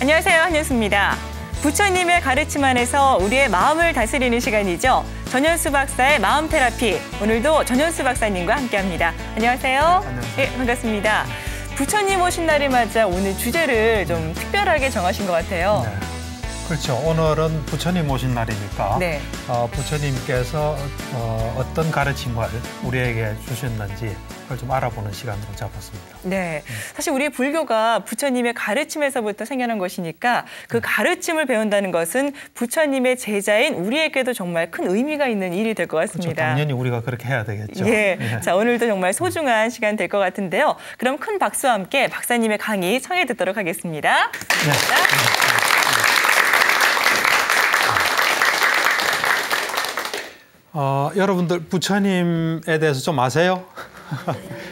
안녕하세요, 한윤수입니다. 부처님의 가르침 안에서 우리의 마음을 다스리는 시간이죠. 전현수 박사의 마음 테라피. 오늘도 전현수 박사님과 함께합니다. 안녕하세요. 안녕하세요. 네, 반갑습니다. 부처님 오신 날을 맞아 오늘 주제를 좀 특별하게 정하신 것 같아요. 네. 그렇죠. 오늘은 부처님 오신 날이니까 네. 부처님께서 어떤 가르침을 우리에게 주셨는지 그걸 좀 알아보는 시간으로 잡았습니다. 네, 사실 우리 불교가 부처님의 가르침에서부터 생겨난 것이니까 그 가르침을 배운다는 것은 부처님의 제자인 우리에게도 정말 큰 의미가 있는 일이 될 것 같습니다. 그렇죠. 당연히 우리가 그렇게 해야 되겠죠. 예. 네. 자, 오늘도 정말 소중한 시간 될 것 같은데요. 그럼 큰 박수와 함께 박사님의 강의 청해 듣도록 하겠습니다. 네. 여러분들 부처님에 대해서 좀 아세요?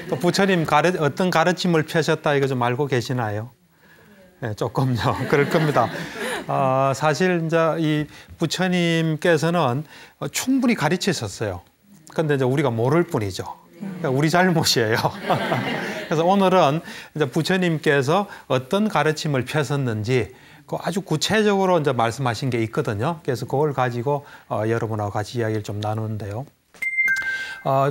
또 부처님 어떤 가르침을 펴셨다 이거 좀 알고 계시나요? 네, 조금요. 그럴 겁니다. 사실 이제 이 부처님께서는 충분히 가르치셨어요. 그런데 이제 우리가 모를 뿐이죠. 그러니까 우리 잘못이에요. 그래서 오늘은 이제 부처님께서 어떤 가르침을 펴셨는지 아주 구체적으로 이제 말씀하신 게 있거든요. 그래서 그걸 가지고 여러분하고 같이 이야기를 좀 나누는데요.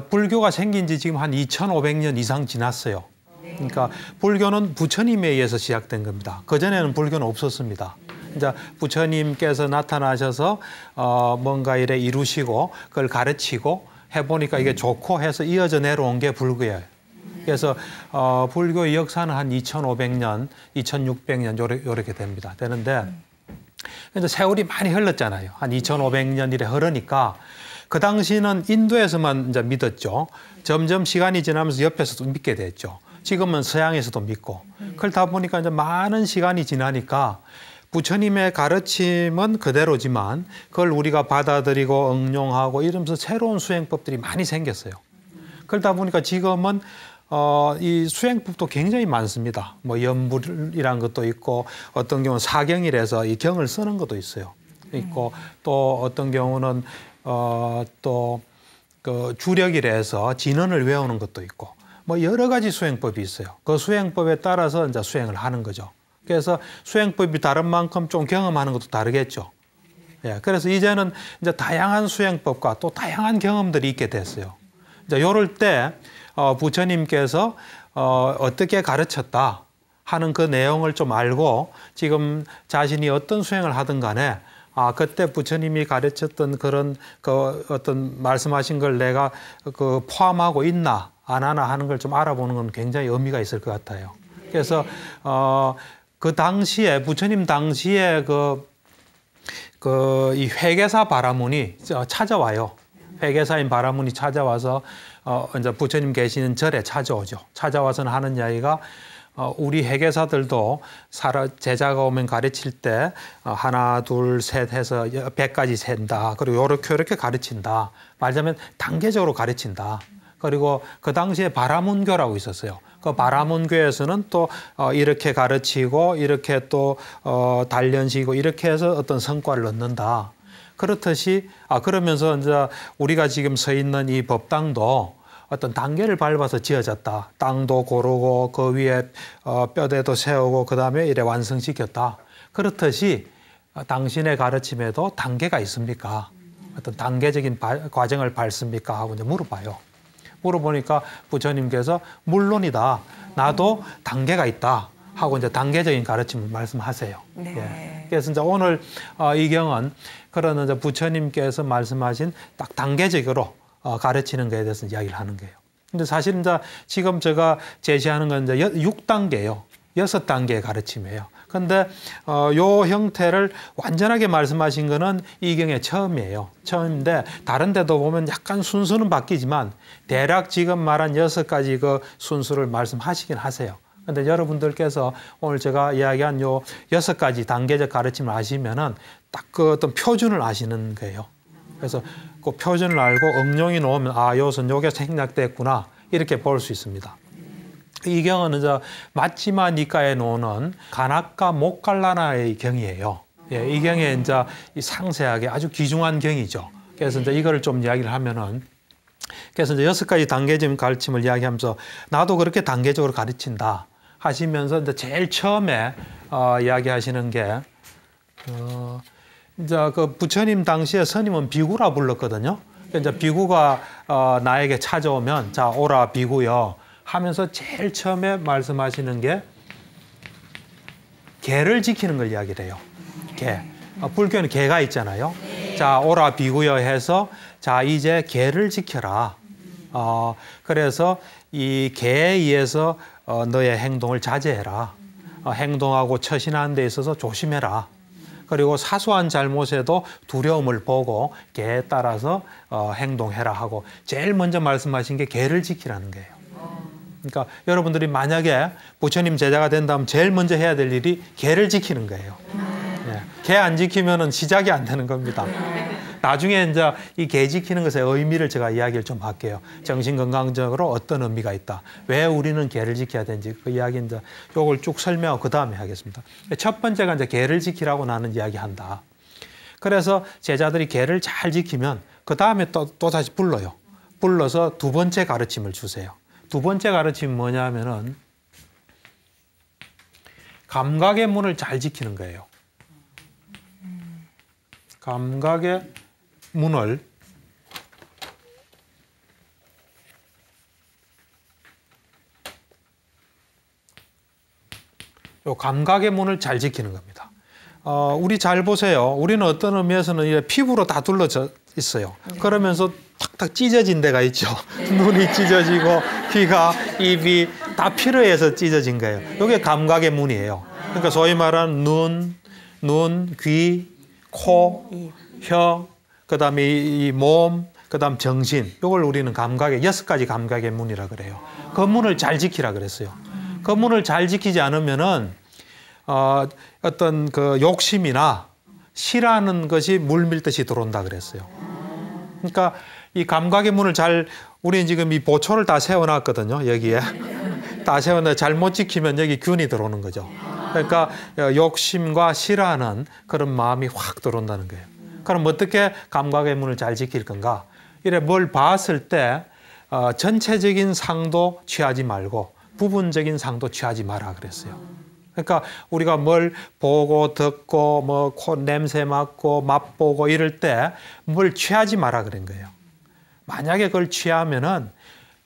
불교가 생긴 지 지금 한 2,500년 이상 지났어요. 그러니까 불교는 부처님에 의해서 시작된 겁니다. 그전에는 불교는 없었습니다. 이제 부처님께서 나타나셔서 뭔가 이래 이루시고 그걸 가르치고 해보니까 이게 좋고 해서 이어져 내려온 게 불교예요. 그래서 불교의 역사는 한 2,500년, 2,600년 요렇게 됩니다. 되는데 이제 세월이 많이 흘렀잖아요. 한 2,500년 이래 흐르니까 그 당시는 인도에서만 이제 믿었죠. 점점 시간이 지나면서 옆에서도 믿게 됐죠. 지금은 서양에서도 믿고. 그러다 보니까 이제 많은 시간이 지나니까 부처님의 가르침은 그대로지만 그걸 우리가 받아들이고 응용하고 이러면서 새로운 수행법들이 많이 생겼어요. 그러다 보니까 지금은 이 수행법도 굉장히 많습니다. 뭐 연불이란 것도 있고 어떤 경우는 사경이라서 이 경을 쓰는 것도 있어요. 있고 또 어떤 경우는 또 그 주력이라서 진언을 외우는 것도 있고 뭐 여러 가지 수행법이 있어요. 그 수행법에 따라서 이제 수행을 하는 거죠. 그래서 수행법이 다른 만큼 좀 경험하는 것도 다르겠죠. 예, 그래서 이제는 이제 다양한 수행법과 또 다양한 경험들이 있게 됐어요. 이제 요럴 때 부처님께서 어떻게 가르쳤다 하는 그 내용을 좀 알고 지금 자신이 어떤 수행을 하든 간에 그때 부처님이 가르쳤던 그런 그 어떤 말씀하신 걸 내가 그 포함하고 있나 안 하나 하는 걸 좀 알아보는 건 굉장히 의미가 있을 것 같아요. 그래서 그 당시에 부처님 당시에 이 회계사 바라문이 찾아와요. 회계사인 바라문이 찾아와서 이제 부처님 계시는 절에 찾아오죠. 찾아와서는 하는 이야기가 우리 회계사들도 제자가 오면 가르칠 때 하나, 둘, 셋 해서 100까지 센다. 그리고 요렇게 가르친다. 말하자면 단계적으로 가르친다. 그리고 그 당시에 바라문교라고 있었어요. 그 바라문교에서는 또 이렇게 가르치고 이렇게 또 단련시키고 이렇게 해서 어떤 성과를 얻는다. 그렇듯이 그러면서 이제 우리가 지금 서 있는 이 법당도 어떤 단계를 밟아서 지어졌다. 땅도 고르고 그 위에 뼈대도 세우고 그다음에 이래 완성시켰다. 그렇듯이 당신의 가르침에도 단계가 있습니까? 어떤 단계적인 과정을 밟습니까? 하고 이제 물어봐요. 물어보니까 부처님께서 물론이다. 나도 단계가 있다. 하고 이제 단계적인 가르침을 말씀하세요. 네. 예. 그래서 이제 오늘 이 경은 그런 이제 부처님께서 말씀하신 딱 단계적으로 가르치는 것에 대해서 이야기를 하는 거예요. 근데 사실 이제 지금 제가 제시하는 건 이제 6단계예요. 6단계의 가르침이에요. 근데 요 형태를 완전하게 말씀하신 거는 이 경의 처음이에요. 처음인데 다른 데도 보면 약간 순서는 바뀌지만 대략 지금 말한 6가지 그 순서를 말씀하시긴 하세요. 근데 여러분들께서 오늘 제가 이야기한 요 6가지 단계적 가르침을 아시면은 딱 그 어떤 표준을 아시는 거예요. 그래서 그 표준을 알고 응용이 나오면 요것은 요게 생략됐구나 이렇게 볼 수 있습니다. 이 경은 이제 마치마 니카에 나오는 가나카 모칼라나의 경이에요. 예, 이 경에 이제 상세하게 아주 귀중한 경이죠. 그래서 이제 이거를 좀 이야기를 하면은 그래서 이제 6가지 단계적인 가르침을 이야기하면서 나도 그렇게 단계적으로 가르친다. 하시면서 이제 제일 처음에 이야기하시는 게 이제 그 부처님 당시에 스님은 비구라 불렀거든요. 이제 비구가 나에게 찾아오면 자 오라 비구여 하면서 제일 처음에 말씀하시는 게 계를 지키는 걸 이야기를 해요. 계. 불교는 계가 있잖아요. 자 오라 비구여 해서 자 이제 계를 지켜라. 그래서 이 계에 의해서 너의 행동을 자제해라. 행동하고 처신하는 데 있어서 조심해라. 그리고 사소한 잘못에도 두려움을 보고 계에 따라서 행동해라 하고 제일 먼저 말씀하신 게 계를 지키라는 거예요. 그러니까 여러분들이 만약에 부처님 제자가 된다면 제일 먼저 해야 될 일이 계를 지키는 거예요. 계 안 지키면은 시작이 안 되는 겁니다. 나중에 이제 이 계 지키는 것의 의미를 제가 이야기를 좀 할게요. 정신건강적으로 어떤 의미가 있다. 왜 우리는 계를 지켜야 되는지 그 이야기 이제 요걸 쭉 설명하고 그 다음에 하겠습니다. 첫 번째가 이제 계를 지키라고 나는 이야기한다. 그래서 제자들이 계를 잘 지키면 그 다음에 또 다시 불러요. 불러서 두 번째 가르침을 주세요. 두 번째 가르침은 뭐냐면은 감각의 문을 잘 지키는 거예요. 감각의 문을 요 감각의 문을 잘 지키는 겁니다. 우리 잘 보세요. 우리는 어떤 의미에서는 이제 피부로 다 둘러져 있어요. 그러면서 탁탁 찢어진 데가 있죠. 눈이 찢어지고 귀가 입이 다 피로 해서 찢어진 거예요. 이게 감각의 문이에요. 그러니까 소위 말하는 눈, 귀, 코, 혀, 그다음에 이 몸, 그다음 정신. 이걸 우리는 감각의 6가지 감각의 문이라 그래요. 그 문을 잘 지키라 그랬어요. 그 문을 잘 지키지 않으면은 어떤 그 욕심이나 싫어하는 것이 물밀듯이 들어온다 그랬어요. 그러니까 이 감각의 문을 우리는 지금 이 보초를 다 세워놨거든요. 여기에 다 세워놔 잘못 지키면 여기 균이 들어오는 거죠. 그러니까 욕심과 싫어하는 그런 마음이 확 들어온다는 거예요. 그럼 어떻게 감각의 문을 잘 지킬 건가? 이래 뭘 봤을 때 전체적인 상도 취하지 말고 부분적인 상도 취하지 마라 그랬어요. 그러니까 우리가 뭘 보고 듣고 뭐 코 냄새 맡고 맛보고 이럴 때 뭘 취하지 마라 그런 거예요. 만약에 그걸 취하면은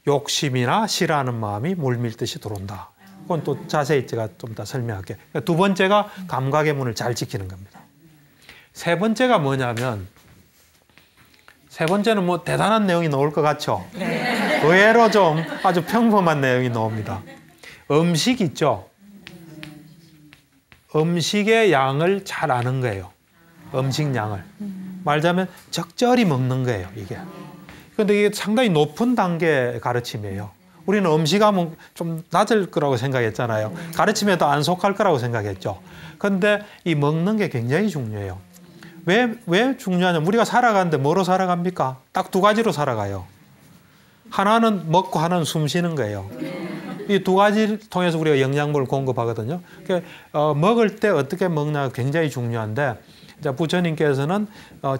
욕심이나 싫어하는 마음이 물밀듯이 들어온다. 그건 또 자세히 제가 좀 더 설명할게요. 두 번째가 감각의 문을 잘 지키는 겁니다. 세 번째가 뭐냐면 세 번째는 뭐 대단한 내용이 나올 것 같죠? 네. 의외로 좀 아주 평범한 내용이 나옵니다. 음식 있죠? 음식의 양을 잘 아는 거예요. 음식 양을. 말하자면 적절히 먹는 거예요, 이게. 그런데 이게 상당히 높은 단계의 가르침이에요. 우리는 음식하면 좀 낮을 거라고 생각했잖아요. 가르침에도 안 속할 거라고 생각했죠. 그런데 이 먹는 게 굉장히 중요해요. 왜 중요하냐면 우리가 살아가는데 뭐로 살아갑니까? 딱 두 가지로 살아가요. 하나는 먹고 하나는 숨 쉬는 거예요. 이 두 가지를 통해서 우리가 영양분을 공급하거든요. 그러니까 먹을 때 어떻게 먹냐가 굉장히 중요한데 부처님께서는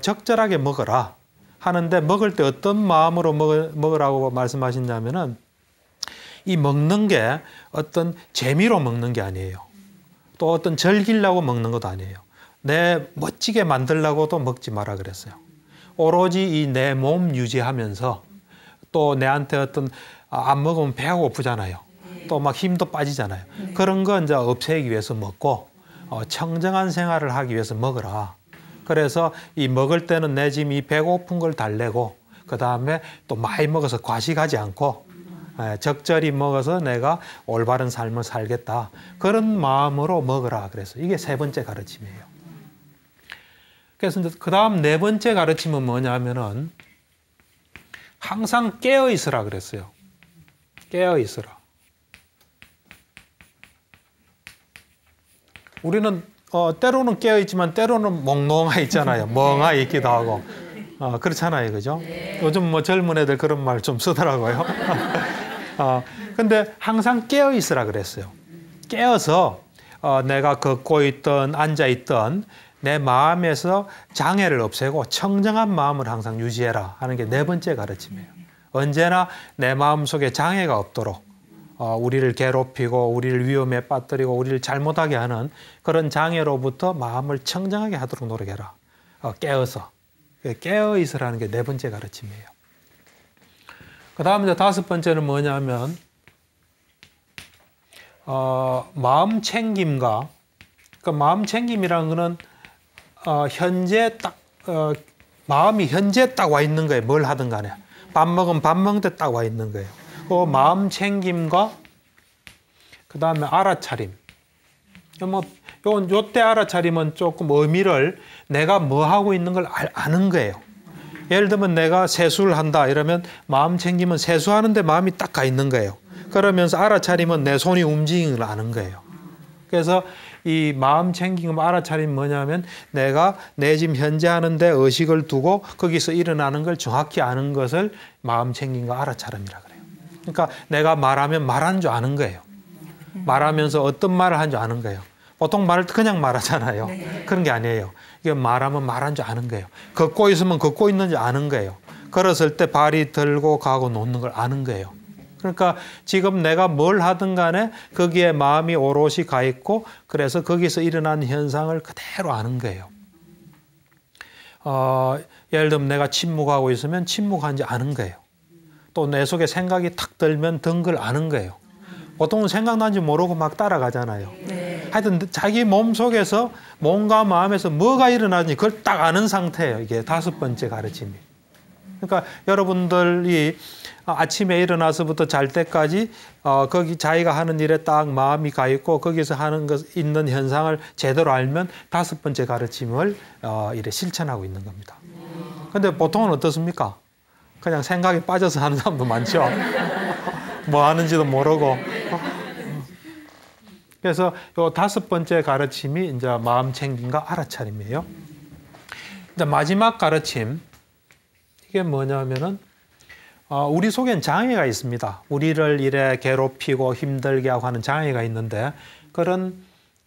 적절하게 먹어라 하는데 먹을 때 어떤 마음으로 먹으라고 말씀하시냐면은 이 먹는 게 어떤 재미로 먹는 게 아니에요. 또 어떤 즐기려고 먹는 것도 아니에요. 내 멋지게 만들려고도 먹지 마라 그랬어요. 오로지 이 내 몸 유지하면서 또 내한테 어떤 안 먹으면 배가 고프잖아요. 또 막 힘도 빠지잖아요. 그런 거 이제 없애기 위해서 먹고 청정한 생활을 하기 위해서 먹어라. 그래서 이 먹을 때는 내 지금 이 배고픈 걸 달래고 그 다음에 또 많이 먹어서 과식하지 않고 적절히 먹어서 내가 올바른 삶을 살겠다. 그런 마음으로 먹으라 그래서 이게 세 번째 가르침이에요. 그래서 그 다음 네 번째 가르침은 뭐냐면은 항상 깨어 있으라 그랬어요. 깨어 있으라. 우리는 때로는 깨어 있지만 때로는 몽롱하 있잖아요. 멍하 있기도 하고 그렇잖아요, 그죠? 요즘 뭐 젊은 애들 그런 말 좀 쓰더라고요. 근데 항상 깨어 있으라 그랬어요. 깨어서 내가 걷고 있던 앉아 있던 내 마음에서 장애를 없애고 청정한 마음을 항상 유지해라 하는 게 네 번째 가르침이에요. 언제나 내 마음 속에 장애가 없도록 우리를 괴롭히고 우리를 위험에 빠뜨리고 우리를 잘못하게 하는 그런 장애로부터 마음을 청정하게 하도록 노력해라. 깨어서. 깨어 있으라는 게 네 번째 가르침이에요. 그 다음 이제 다섯 번째는 뭐냐면 마음 챙김과 그 마음 챙김이라는 거는 현재 딱 마음이 현재 딱 와 있는 거예요. 뭘 하든 간에. 밥 먹으면 밥 먹는 데 딱 와 있는 거예요. 그 마음 챙김과 그 다음에 알아차림. 요때 알아차림은 조금 의미를 내가 뭐 하고 있는 걸 아는 거예요. 예를 들면 내가 세수를 한다 이러면 마음 챙기면 세수하는데 마음이 딱 가 있는 거예요. 그러면서 알아차림은 내 손이 움직이는 걸 아는 거예요. 그래서 이 마음 챙김 알아차림 뭐냐면 내가 내 지금 현재 하는데 의식을 두고 거기서 일어나는 걸 정확히 아는 것을 마음 챙김과 알아차림이라 그래요. 그러니까 내가 말하면 말하는 줄 아는 거예요. 말하면서 어떤 말을 하는 줄 아는 거예요. 보통 말을 그냥 말하잖아요. 네. 그런 게 아니에요. 이게 말하면 말한 줄 아는 거예요. 걷고 있으면 걷고 있는지 아는 거예요. 걸었을 때 발이 들고 가고 놓는 걸 아는 거예요. 그러니까 지금 내가 뭘 하든 간에 거기에 마음이 오롯이 가 있고 그래서 거기서 일어난 현상을 그대로 아는 거예요. 예를 들면 내가 침묵하고 있으면 침묵한지 아는 거예요. 또 내 속에 생각이 탁 들면 든 걸 아는 거예요. 보통은 생각난지 모르고 막 따라가잖아요. 네. 하여튼 자기 몸속에서 몸과 마음에서 뭐가 일어나는지 그걸 딱 아는 상태예요. 이게 다섯 번째 가르침이. 그러니까 여러분들이 아침에 일어나서부터 잘 때까지 거기 자기가 하는 일에 딱 마음이 가 있고 거기서 하는 것 있는 현상을 제대로 알면 다섯 번째 가르침을 이래 실천하고 있는 겁니다. 근데 보통은 어떻습니까? 그냥 생각에 빠져서 하는 사람도 많죠. 뭐 하는지도 모르고. 그래서 요 다섯 번째 가르침이 이제 마음 챙김과 알아차림이에요. 이제 마지막 가르침 이게 뭐냐면은 우리 속엔 장애가 있습니다. 우리를 이래 괴롭히고 힘들게 하고 하는 장애가 있는데 그런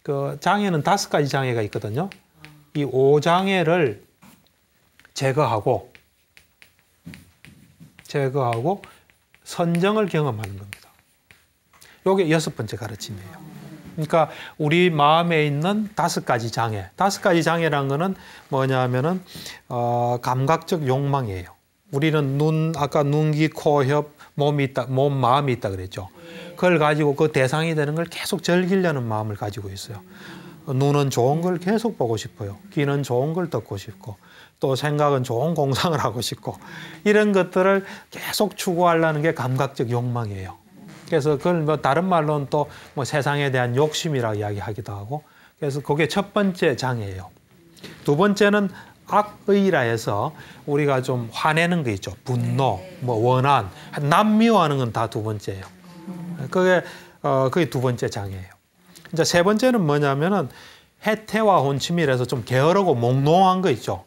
그 장애는 다섯 가지 장애가 있거든요. 이 5장애를 제거하고 선정을 경험하는 겁니다. 이게 여섯 번째 가르침이에요. 그러니까 우리 마음에 있는 다섯 가지 장애. 다섯 가지 장애라는 거는 뭐냐면은 감각적 욕망이에요. 우리는 아까 눈, 귀, 코, 혓, 몸이 있다, 마음이 있다 그랬죠. 그걸 가지고 그 대상이 되는 걸 계속 즐기려는 마음을 가지고 있어요. 눈은 좋은 걸 계속 보고 싶어요. 귀는 좋은 걸 듣고 싶고 또 생각은 좋은 공상을 하고 싶고 이런 것들을 계속 추구하려는 게 감각적 욕망이에요. 그래서 그걸 뭐 다른 말로는 또 뭐 세상에 대한 욕심이라고 이야기하기도 하고 그래서 그게 첫 번째 장애예요. 두 번째는 악의라 해서 우리가 좀 화내는 거 있죠. 분노, 뭐 원한, 남 미워하는 건 다 두 번째예요. 그게 두 번째 장애예요. 이제 세 번째는 뭐냐면은 해태와 혼침이라서 좀 게으르고 몽롱한 거 있죠.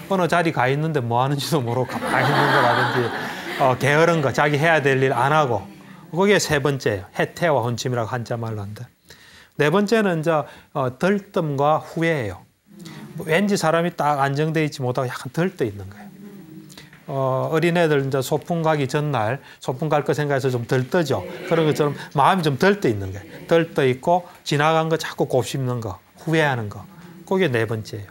어느 자리 가 있는데 뭐 하는지도 모르고 가만히 있는 거라든지 게으른 거, 자기 해야 될 일 안 하고 그게 세 번째예요. 해태와 혼침이라고 한자 말로 하는데 네 번째는 이제 들뜸과 후회예요. 왠지 사람이 딱 안정돼 있지 못하고 약간 들떠 있는 거예요. 어린애들 이제 소풍 가기 전날 소풍 갈 거 생각해서 좀 들떠죠. 그런 것처럼 마음이 좀 들떠 있는 거예요. 들떠 있고 지나간 거 자꾸 곱씹는 거, 후회하는 거. 그게 네 번째예요.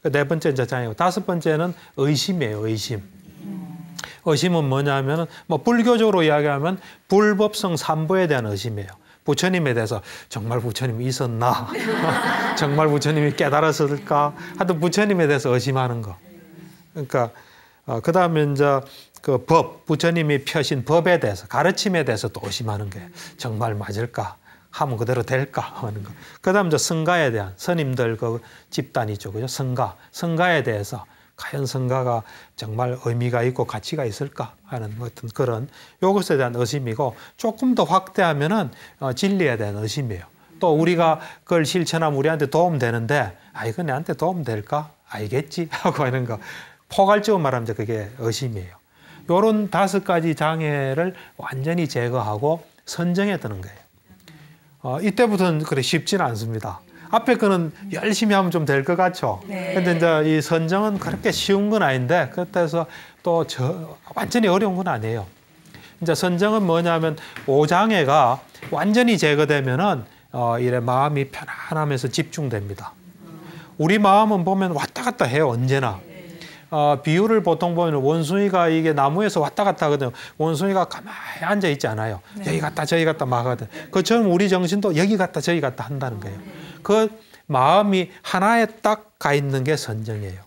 네 번째 이제 장애고 다섯 번째는 의심이에요. 의심은 뭐냐면은 뭐 불교적으로 이야기하면 불법성 삼보에 대한 의심이에요. 부처님에 대해서 정말 부처님이 있었나? 정말 부처님이 깨달았을까? 하여튼 부처님에 대해서 의심하는 거. 그러니까 그 다음에 이제 그 부처님이 펴신 법에 대해서 가르침에 대해서 또 의심하는 거예요. 정말 맞을까? 하면 그대로 될까? 하는 거. 그 다음 이제 성가에 대한 스님들 그 집단이죠, 그죠? 성가에 대해서 과연 성가가 정말 의미가 있고 가치가 있을까 하는 어떤 그런 요것에 대한 의심이고 조금 더 확대하면은 진리에 대한 의심이에요. 또 우리가 그걸 실천하면 우리한테 도움 되는데 이거 내한테 도움 될까? 알겠지? 하고 하는 거. 포괄적으로 말하면 그게 의심이에요. 요런 다섯 가지 장애를 완전히 제거하고 선정해 두는 거예요. 이때부터는 그래 쉽지는 않습니다. 앞에 거는 열심히 하면 좀 될 것 같죠. 근데 이제 이 선정은 그렇게 쉬운 건 아닌데 그렇다 해서 또 완전히 어려운 건 아니에요. 이제 선정은 뭐냐면 오장애가 완전히 제거되면은 이래 마음이 편안하면서 집중됩니다. 우리 마음은 보면 왔다 갔다 해요, 언제나. 비유를 보통 보면 원숭이가 이게 나무에서 왔다 갔다 하거든요. 원숭이가 가만히 앉아 있지 않아요. 네. 여기 갔다 저기 갔다 막 하거든. 그처럼 우리 정신도 여기 갔다 저기 갔다 한다는 거예요. 그 마음이 하나에 딱 가 있는 게 선정이에요.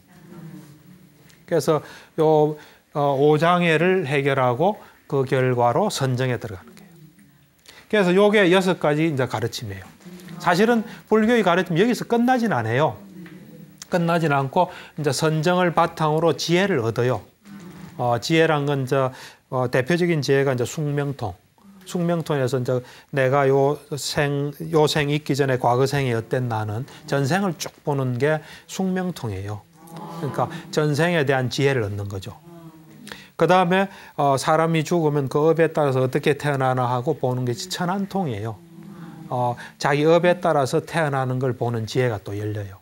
그래서 요 오장애를 해결하고 그 결과로 선정에 들어가는 거예요. 그래서 요게 6가지 이제 가르침이에요. 사실은 불교의 가르침 여기서 끝나진 않아요. 끝나진 않고 이제 선정을 바탕으로 지혜를 얻어요. 지혜란 건 이제 대표적인 지혜가 이제 숙명통. 숙명통에서 이제 내가 요 생 있기 전에 과거생이 어땠나는 전생을 쭉 보는 게 숙명통이에요. 그러니까 전생에 대한 지혜를 얻는 거죠. 그 다음에 사람이 죽으면 그 업에 따라서 어떻게 태어나나 하고 보는 게 천안통이에요. 자기 업에 따라서 태어나는 걸 보는 지혜가 또 열려요.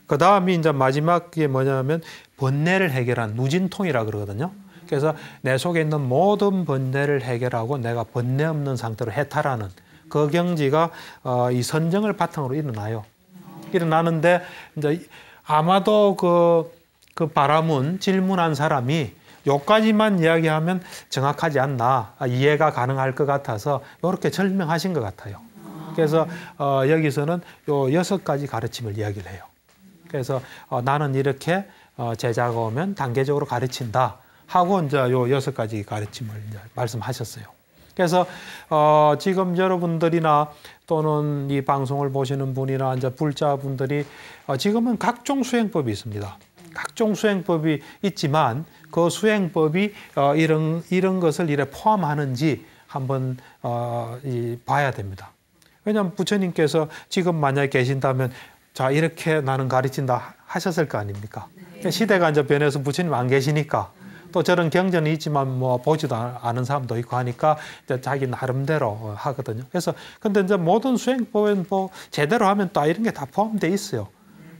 그 다음이 이제 마지막에 뭐냐면 번뇌를 해결한 누진통이라 그러거든요. 그래서 내 속에 있는 모든 번뇌를 해결하고 내가 번뇌 없는 상태로 해탈하는 그 경지가 이 선정을 바탕으로 일어나요. 일어나는데 이제 아마도 그 바라문 질문한 사람이 요까지만 이야기하면 정확하지 않나, 이해가 가능할 것 같아서 이렇게 설명하신 것 같아요. 그래서 여기서는 요 6가지 가르침을 이야기를 해요. 그래서 나는 이렇게 제자가 오면 단계적으로 가르친다 하고 이제 요 6가지 가르침을 이제 말씀하셨어요. 그래서 지금 여러분들이나 또는 이 방송을 보시는 분이나 이제 불자분들이 지금은 각종 수행법이 있습니다. 각종 수행법이 있지만 그 수행법이 이런 것을 이래 포함하는지 한번 봐야 됩니다. 왜냐하면 부처님께서 지금 만약에 계신다면 자 이렇게 나는 가르친다 하셨을 거 아닙니까? 시대가 이제 변해서 부처님 안 계시니까 또 저런 경전이 있지만 뭐 보지도 않은 사람도 있고 하니까 이제 자기 나름대로 하거든요. 그래서 근데 이제 모든 수행법은 뭐 제대로 하면 또 이런 게 다 포함되어 있어요.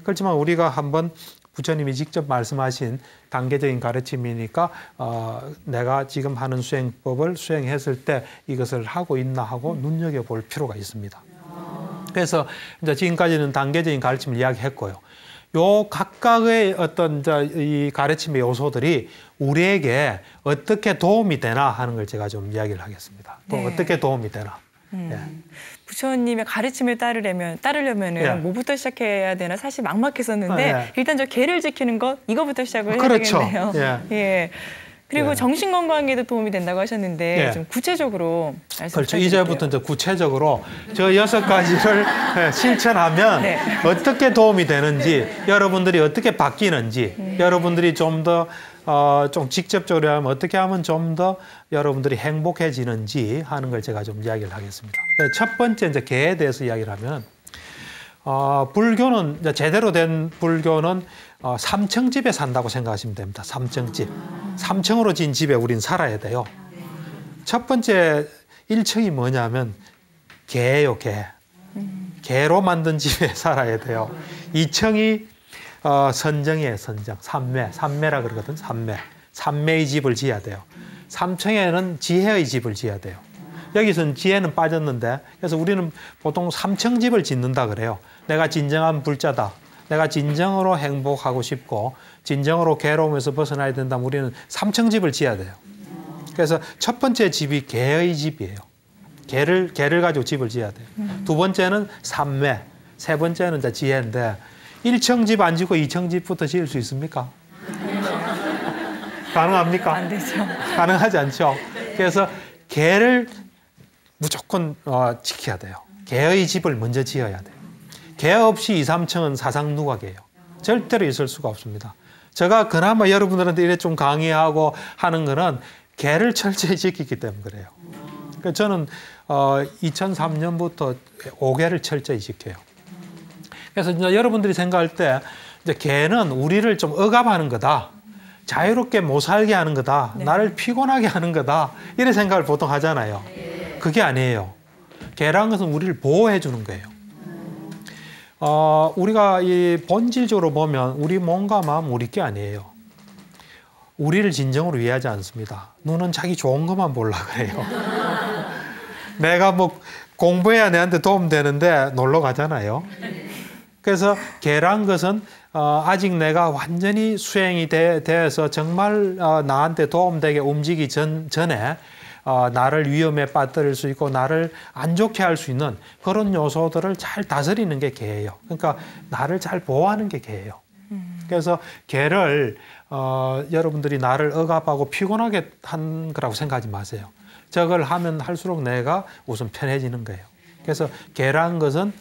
그렇지만 우리가 한번 부처님이 직접 말씀하신 단계적인 가르침이니까 내가 지금 하는 수행법을 수행했을 때 이것을 하고 있나 하고 눈여겨볼 필요가 있습니다. 그래서 이제 지금까지는 단계적인 가르침을 이야기했고요. 요 각각의 어떤 이 가르침의 요소들이 우리에게 어떻게 도움이 되나 하는 걸 제가 좀 이야기를 하겠습니다. 또 네. 어떻게 도움이 되나. 예. 부처님의 가르침을 따르려면 예. 뭐부터 시작해야 되나 사실 막막했었는데 예. 일단 저 개를 지키는 것 이거부터 시작을 해야 그렇죠. 되겠네요. 예. 예. 그리고 예. 정신 건강에도 도움이 된다고 하셨는데 예. 좀 구체적으로 말씀 그렇죠. 부탁드릴게요. 이제부터 이제 구체적으로 저 6가지를 실천하면 네. 어떻게 도움이 되는지, 여러분들이 어떻게 바뀌는지, 여러분들이 좀 더 좀 직접적으로 하면 어떻게 하면 좀 더 여러분들이 행복해지는지 하는 걸 제가 좀 이야기를 하겠습니다. 첫 번째 이제 개에 대해서 이야기를 하면 불교는 이제 제대로 된 불교는 3층집에 산다고 생각하시면 됩니다. 3층집. 3층으로 진 집에 우린 살아야 돼요. 첫 번째 1층이 뭐냐면 개예요, 개. 개로 만든 집에 살아야 돼요. 2층이 선정이에요, 선정. 삼매라 그러거든, 삼매. 삼매의 집을 지어야 돼요. 3층에는 지혜의 집을 지어야 돼요. 여기서는 지혜는 빠졌는데, 그래서 우리는 보통 3층 집을 짓는다 그래요. 내가 진정한 불자다. 내가 진정으로 행복하고 싶고 진정으로 괴로움에서 벗어나야 된다면 우리는 3층 집을 지어야 돼요. 그래서 첫 번째 집이 개의 집이에요. 개를 가지고 집을 지어야 돼요. 두 번째는 삼매, 세 번째는 이제 지혜인데 1층 집 안 짓고 2층 집부터 지을 수 있습니까? 가능합니까? 안 되죠. 가능하지 않죠. 그래서 개를 무조건 지켜야 돼요. 개의 집을 먼저 지어야 돼요. 개 없이 2, 3층은 사상누각이에요. 절대로 있을 수가 없습니다. 제가 그나마 여러분들한테 이래 좀 강의하고 하는 거는 개를 철저히 지키기 때문에 그래요. 그러니까 저는 2003년부터 5개를 철저히 지켜요. 그래서 이제 여러분들이 생각할 때 이제 개는 우리를 좀 억압하는 거다. 자유롭게 못 살게 하는 거다. 네. 나를 피곤하게 하는 거다. 이런 생각을 보통 하잖아요. 그게 아니에요. 개라는 것은 우리를 보호해 주는 거예요. 우리가 이 본질적으로 보면 우리 몸과 마음 우리 게 아니에요. 우리를 진정으로 이해하지 않습니다. 눈은 자기 좋은 것만 보려고 그래요. 내가 뭐 공부해야 내한테 도움되는데 놀러 가잖아요. 그래서 개란 것은 아직 내가 완전히 수행이 돼서 정말 나한테 도움되게 움직이기 전에 나를 위험에 빠뜨릴 수 있고 나를 안 좋게 할 수 있는 그런 요소들을 잘 다스리는 게 개예요. 그러니까 나를 잘 보호하는 게 개예요. 그래서 개를 여러분들이 나를 억압하고 피곤하게 한 거라고 생각하지 마세요. 저걸 하면 할수록 내가 우선 편해지는 거예요. 그래서 개란 것은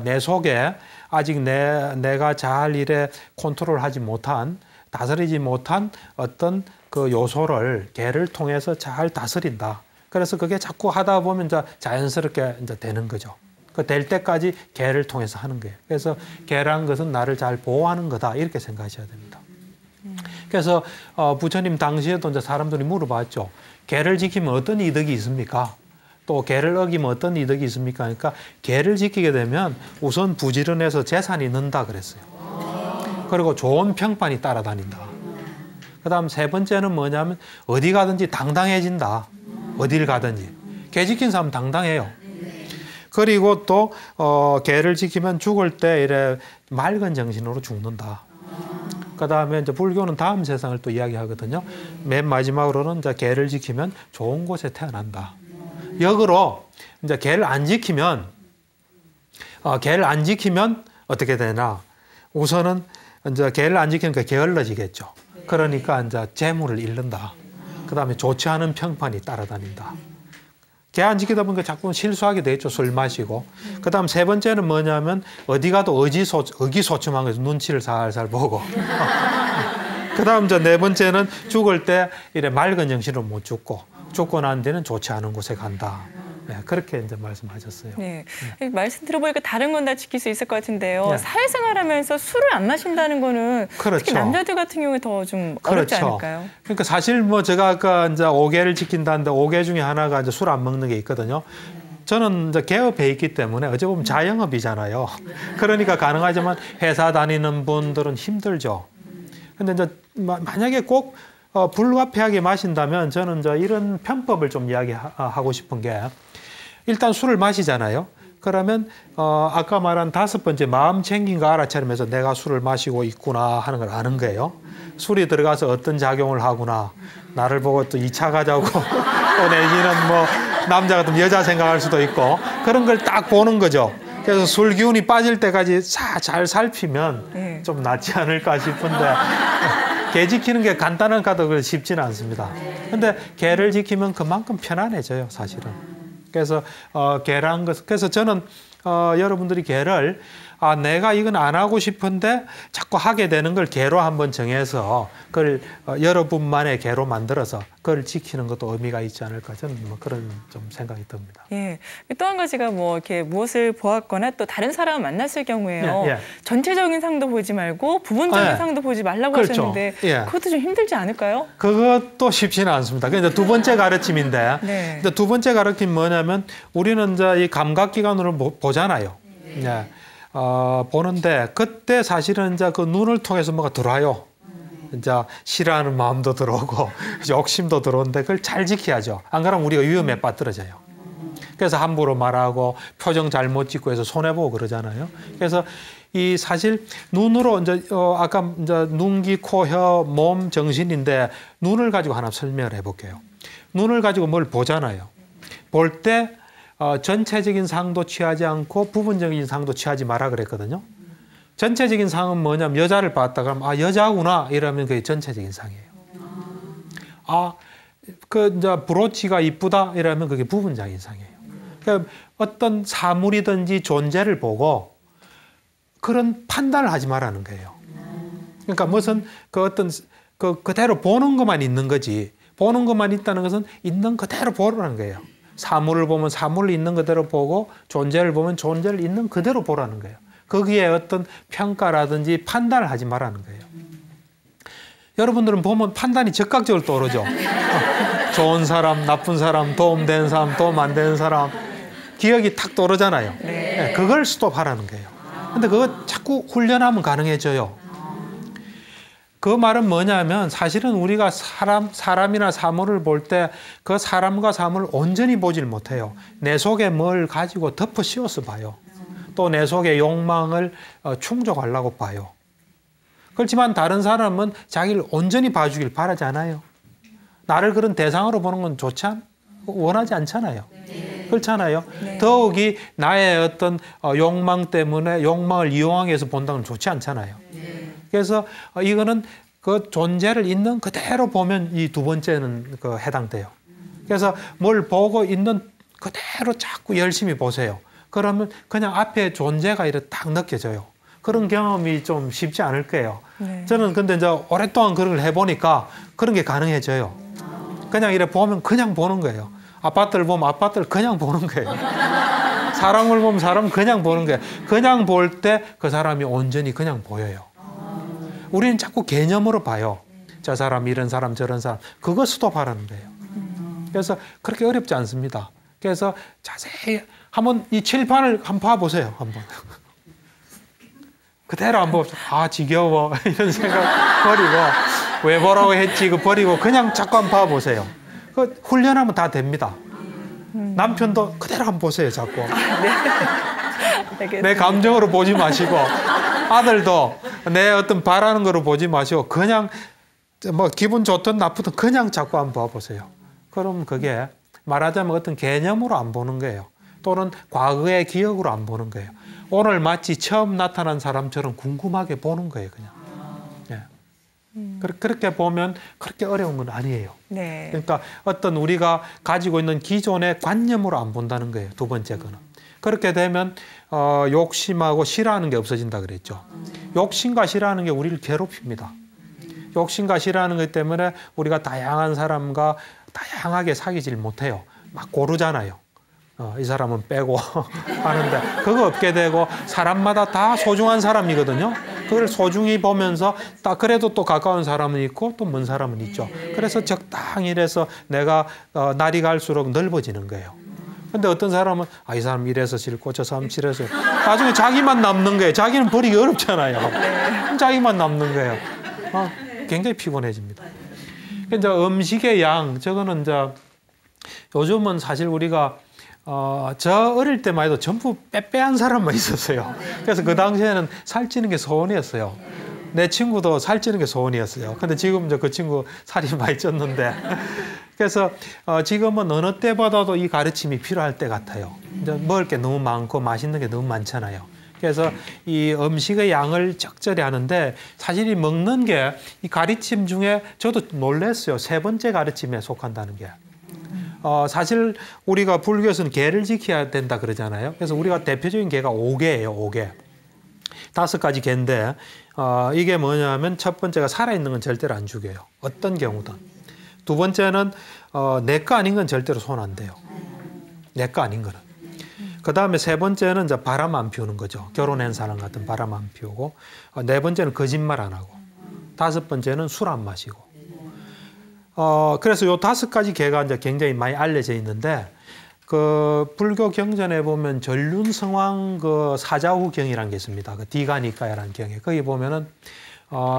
내 속에 아직 내가 잘 일에 컨트롤하지 못한, 다스리지 못한 어떤 그 요소를 개를 통해서 잘 다스린다. 그래서 그게 자꾸 하다 보면 이제 자연스럽게 이제 되는 거죠. 그 될 때까지 개를 통해서 하는 거예요. 그래서 개란 것은 나를 잘 보호하는 거다. 이렇게 생각하셔야 됩니다. 그래서 부처님 당시에도 이제 사람들이 물어봤죠. 개를 지키면 어떤 이득이 있습니까? 또 개를 어기면 어떤 이득이 있습니까? 그러니까 개를 지키게 되면 우선 부지런해서 재산이 는다 그랬어요. 그리고 좋은 평판이 따라다닌다. 그다음 세 번째는 뭐냐면 어디 가든지 당당해진다. 어딜 가든지. 개 지킨 사람 당당해요. 그리고 또 개를 지키면 죽을 때 이래 맑은 정신으로 죽는다. 그다음에 이제 불교는 다음 세상을 또 이야기하거든요. 맨 마지막으로는 이제 개를 지키면 좋은 곳에 태어난다. 역으로 이제 개를 안 지키면 어떻게 되나? 우선은 이제 개를 안 지키니까 게을러지겠죠. 그러니까 이제 재물을 잃는다. 그다음에 좋지 않은 평판이 따라다닌다. 개 안 지키다 보니까 자꾸 실수하게 되겠죠. 술 마시고. 그다음 세 번째는 뭐냐면 어디 가도 의기소침한 거죠. 눈치를 살살 보고. 그다음 이제 네 번째는 죽을 때 이래 맑은 정신으로 못 죽고 난 뒤는 좋지 않은 곳에 간다. 네, 그렇게 이제 말씀하셨어요. 네. 말씀 들어보니까 다른 건 다 지킬 수 있을 것 같은데요. 네. 사회생활하면서 술을 안 마신다는 거는 그렇죠. 특히 남자들 같은 경우에 더 좀 어렵지 그렇죠. 않을까요? 그러니까 사실 뭐 제가 아까 이제 5개를 지킨다는데 5개 중에 하나가 이제 술 안 먹는 게 있거든요. 저는 이제 개업해 있기 때문에 어찌 보면 자영업이잖아요. 그러니까 가능하지만 회사 다니는 분들은 힘들죠. 근데 이제 만약에 꼭 불가피하게 마신다면 저는 이제 이런 편법을 좀 이야기하고 싶은 게 일단 술을 마시잖아요. 그러면 아까 말한 5번째 마음 챙긴 거 알아차리면서 내가 술을 마시고 있구나 하는 걸 아는 거예요. 술이 들어가서 어떤 작용을 하구나. 나를 보고 또 2차 가자고 또 내지는 뭐 남자 같으면 여자 생각할 수도 있고 그런 걸 딱 보는 거죠. 그래서 술 기운이 빠질 때까지 잘 살피면 좀 낫지 않을까 싶은데 개 지키는 게 간단한 가도 쉽지는 않습니다. 근데 개를 지키면 그만큼 편안해져요, 사실은. 그래서 개란 것, 그래서 저는 여러분들이 개를 내가 이건 안 하고 싶은데 자꾸 하게 되는 걸 개로 한번 정해서 그걸 여러분만의 개로 만들어서 그걸 지키는 것도 의미가 있지 않을까 저는 뭐 그런 좀 생각이 듭니다. 예. 또 한 가지가 뭐 이렇게 무엇을 보았거나 또 다른 사람을 만났을 경우에요. 예. 전체적인 상도 보지 말고 부분적인 상도 보지 말라고 그렇죠. 하셨는데 예. 그것도 좀 힘들지 않을까요? 그것도 쉽지는 않습니다. 그게 이제 두 번째 가르침인데 네. 이제 두 번째 가르침이 뭐냐면 우리는 이제 이 감각기관으로 보잖아요. 예. 보는데 그때 사실은 이제 그 눈을 통해서 뭐가 들어와요. 이제 싫어하는 마음도 들어오고 욕심도 들어오는데 그걸 잘 지켜야죠. 안 그러면 우리가 위험에 빠뜨려져요. 그래서 함부로 말하고 표정 잘못 짓고 해서 손해보고 그러잖아요. 그래서 이 사실 눈으로 이제 아까 이제 눈, 귀, 코, 혀, 몸, 정신인데 눈을 가지고 하나 설명을 해볼게요. 눈을 가지고 뭘 보잖아요. 볼 때 전체적인 상도 취하지 않고 부분적인 상도 취하지 마라 그랬거든요. 전체적인 상은 뭐냐면 여자를 봤다 그러면 여자구나 이러면 그게 전체적인 상이에요. 그 이제 브로치가 이쁘다 이러면 그게 부분적인 상이에요. 그러니까 어떤 사물이든지 존재를 보고 그런 판단을 하지 말라는 거예요. 그러니까 무슨 그 어떤 그대로 보는 것만 있는 거지. 보는 것만 있다는 것은 있는 그대로 보라는 거예요. 사물을 보면 사물을 있는 그대로 보고 존재를 보면 존재를 있는 그대로 보라는 거예요. 거기에 어떤 평가라든지 판단을 하지 말라는 거예요. 여러분들은 보면 판단이 적극적으로 떠오르죠. 좋은 사람, 나쁜 사람, 도움되는 사람, 도움 안 되는 사람 기억이 탁 떠오르잖아요. 네, 그걸 스톱하라는 거예요. 근데 그거 자꾸 훈련하면 가능해져요. 그 말은 뭐냐면 사실은 우리가 사람이나 사물을 볼 때 그 사람과 사물을 온전히 보질 못해요. 내 속에 뭘 가지고 덮어 씌워서 봐요. 또 내 속의 욕망을 충족하려고 봐요. 그렇지만 다른 사람은 자기를 온전히 봐주길 바라지 않아요. 나를 그런 대상으로 보는 건 원하지 않잖아요. 그렇잖아요. 네. 더욱이 나의 어떤 욕망 때문에 욕망을 이용하기 위해서 본다는 건 좋지 않잖아요. 그래서 이거는 그 존재를 있는 그대로 보면 이 두 번째는 해당돼요. 그래서 뭘 보고 있는 그대로 자꾸 열심히 보세요. 그러면 그냥 앞에 존재가 이렇게 딱 느껴져요. 그런 경험이 좀 쉽지 않을 거예요. 네. 저는 근데 이제 오랫동안 그런 걸 해보니까 그런 게 가능해져요. 그냥 이렇게 보면 그냥 보는 거예요. 아파트를 보면 아파트를 그냥 보는 거예요. 사람을 보면 사람을 그냥 보는 거예요. 그냥 볼 때 그 사람이 온전히 그냥 보여요. 우리는 자꾸 개념으로 봐요. 저 사람, 이런 사람, 저런 사람. 그거 스톱하라는 거예요. 그래서 그렇게 어렵지 않습니다. 그래서 자세히 한번 이 칠판을 한번 봐보세요. 한번. 그대로 한번 지겨워 이런 생각 버리고 왜 보라고 했지 그 버리고 그냥 자꾸 한번 봐보세요. 그 훈련하면 다 됩니다. 남편도 그대로 한번 보세요. 자꾸. 네. 내 감정으로 보지 마시고 아들도 내 어떤 바라는 거로 보지 마시고 그냥 뭐 기분 좋든 나쁘든 그냥 자꾸 한번 봐보세요. 그럼 그게 말하자면 어떤 개념으로 안 보는 거예요. 또는 과거의 기억으로 안 보는 거예요. 오늘 마치 처음 나타난 사람처럼 궁금하게 보는 거예요. 그냥. 네. 그렇게 보면 그렇게 어려운 건 아니에요. 네. 그러니까 어떤 우리가 가지고 있는 기존의 관념으로 안 본다는 거예요. 두 번째 거는. 그렇게 되면 욕심하고 싫어하는 게 없어진다 그랬죠. 욕심과 싫어하는 게 우리를 괴롭힙니다. 욕심과 싫어하는 것 때문에 우리가 다양한 사람과 다양하게 사귀질 못해요. 막 고르잖아요. 이 사람은 빼고 하는데 그거 없게 되고 사람마다 다 소중한 사람이거든요. 그걸 소중히 보면서 딱 그래도 또 가까운 사람은 있고 또 먼 사람은 있죠. 그래서 적당히 이래서 내가 날이 갈수록 넓어지는 거예요. 근데 어떤 사람은 이 사람 이래서 싫고 저 사람 싫어서 나중에 자기만 남는 거예요. 자기는 버리기 어렵잖아요. 자기만 남는 거예요. 굉장히 피곤해집니다. 이제 음식의 양, 저거는 이제 요즘은 사실 우리가 저 어릴 때만 해도 전부 빼빼한 사람만 있었어요. 그래서 그 당시에는 살찌는 게 소원이었어요. 내 친구도 살찌는 게 소원이었어요. 근데 지금 이제 그 친구 살이 많이 쪘는데. 그래서 지금은 어느 때보다도 이 가르침이 필요할 때 같아요. 이제 먹을 게 너무 많고 맛있는 게 너무 많잖아요. 그래서 이 음식의 양을 적절히 하는데 사실 이 먹는 게 이 가르침 중에 저도 놀랐어요. 세 번째 가르침에 속한다는 게. 사실 우리가 불교에서는 계를 지켜야 된다 그러잖아요. 그래서 우리가 대표적인 계가 5계예요. 5계. 5가지 계인데 이게 뭐냐면 첫 번째가 살아있는 건 절대로 안 죽여요. 어떤 경우든. 두 번째는 내 거 아닌 건 절대로 손 안 대요. 내 거 아닌 거는. 그 다음에 세 번째는 이제 바람 안 피우는 거죠. 결혼한 사람 같은 바람 안 피우고. 네 번째는 거짓말 안 하고. 다섯 번째는 술 안 마시고. 그래서 요 5가지 계가 이제 굉장히 많이 알려져 있는데, 그 불교 경전에 보면 전륜성왕 그 사자후경이라는 게 있습니다. 그 디가니까야라는 경에. 거기 보면은,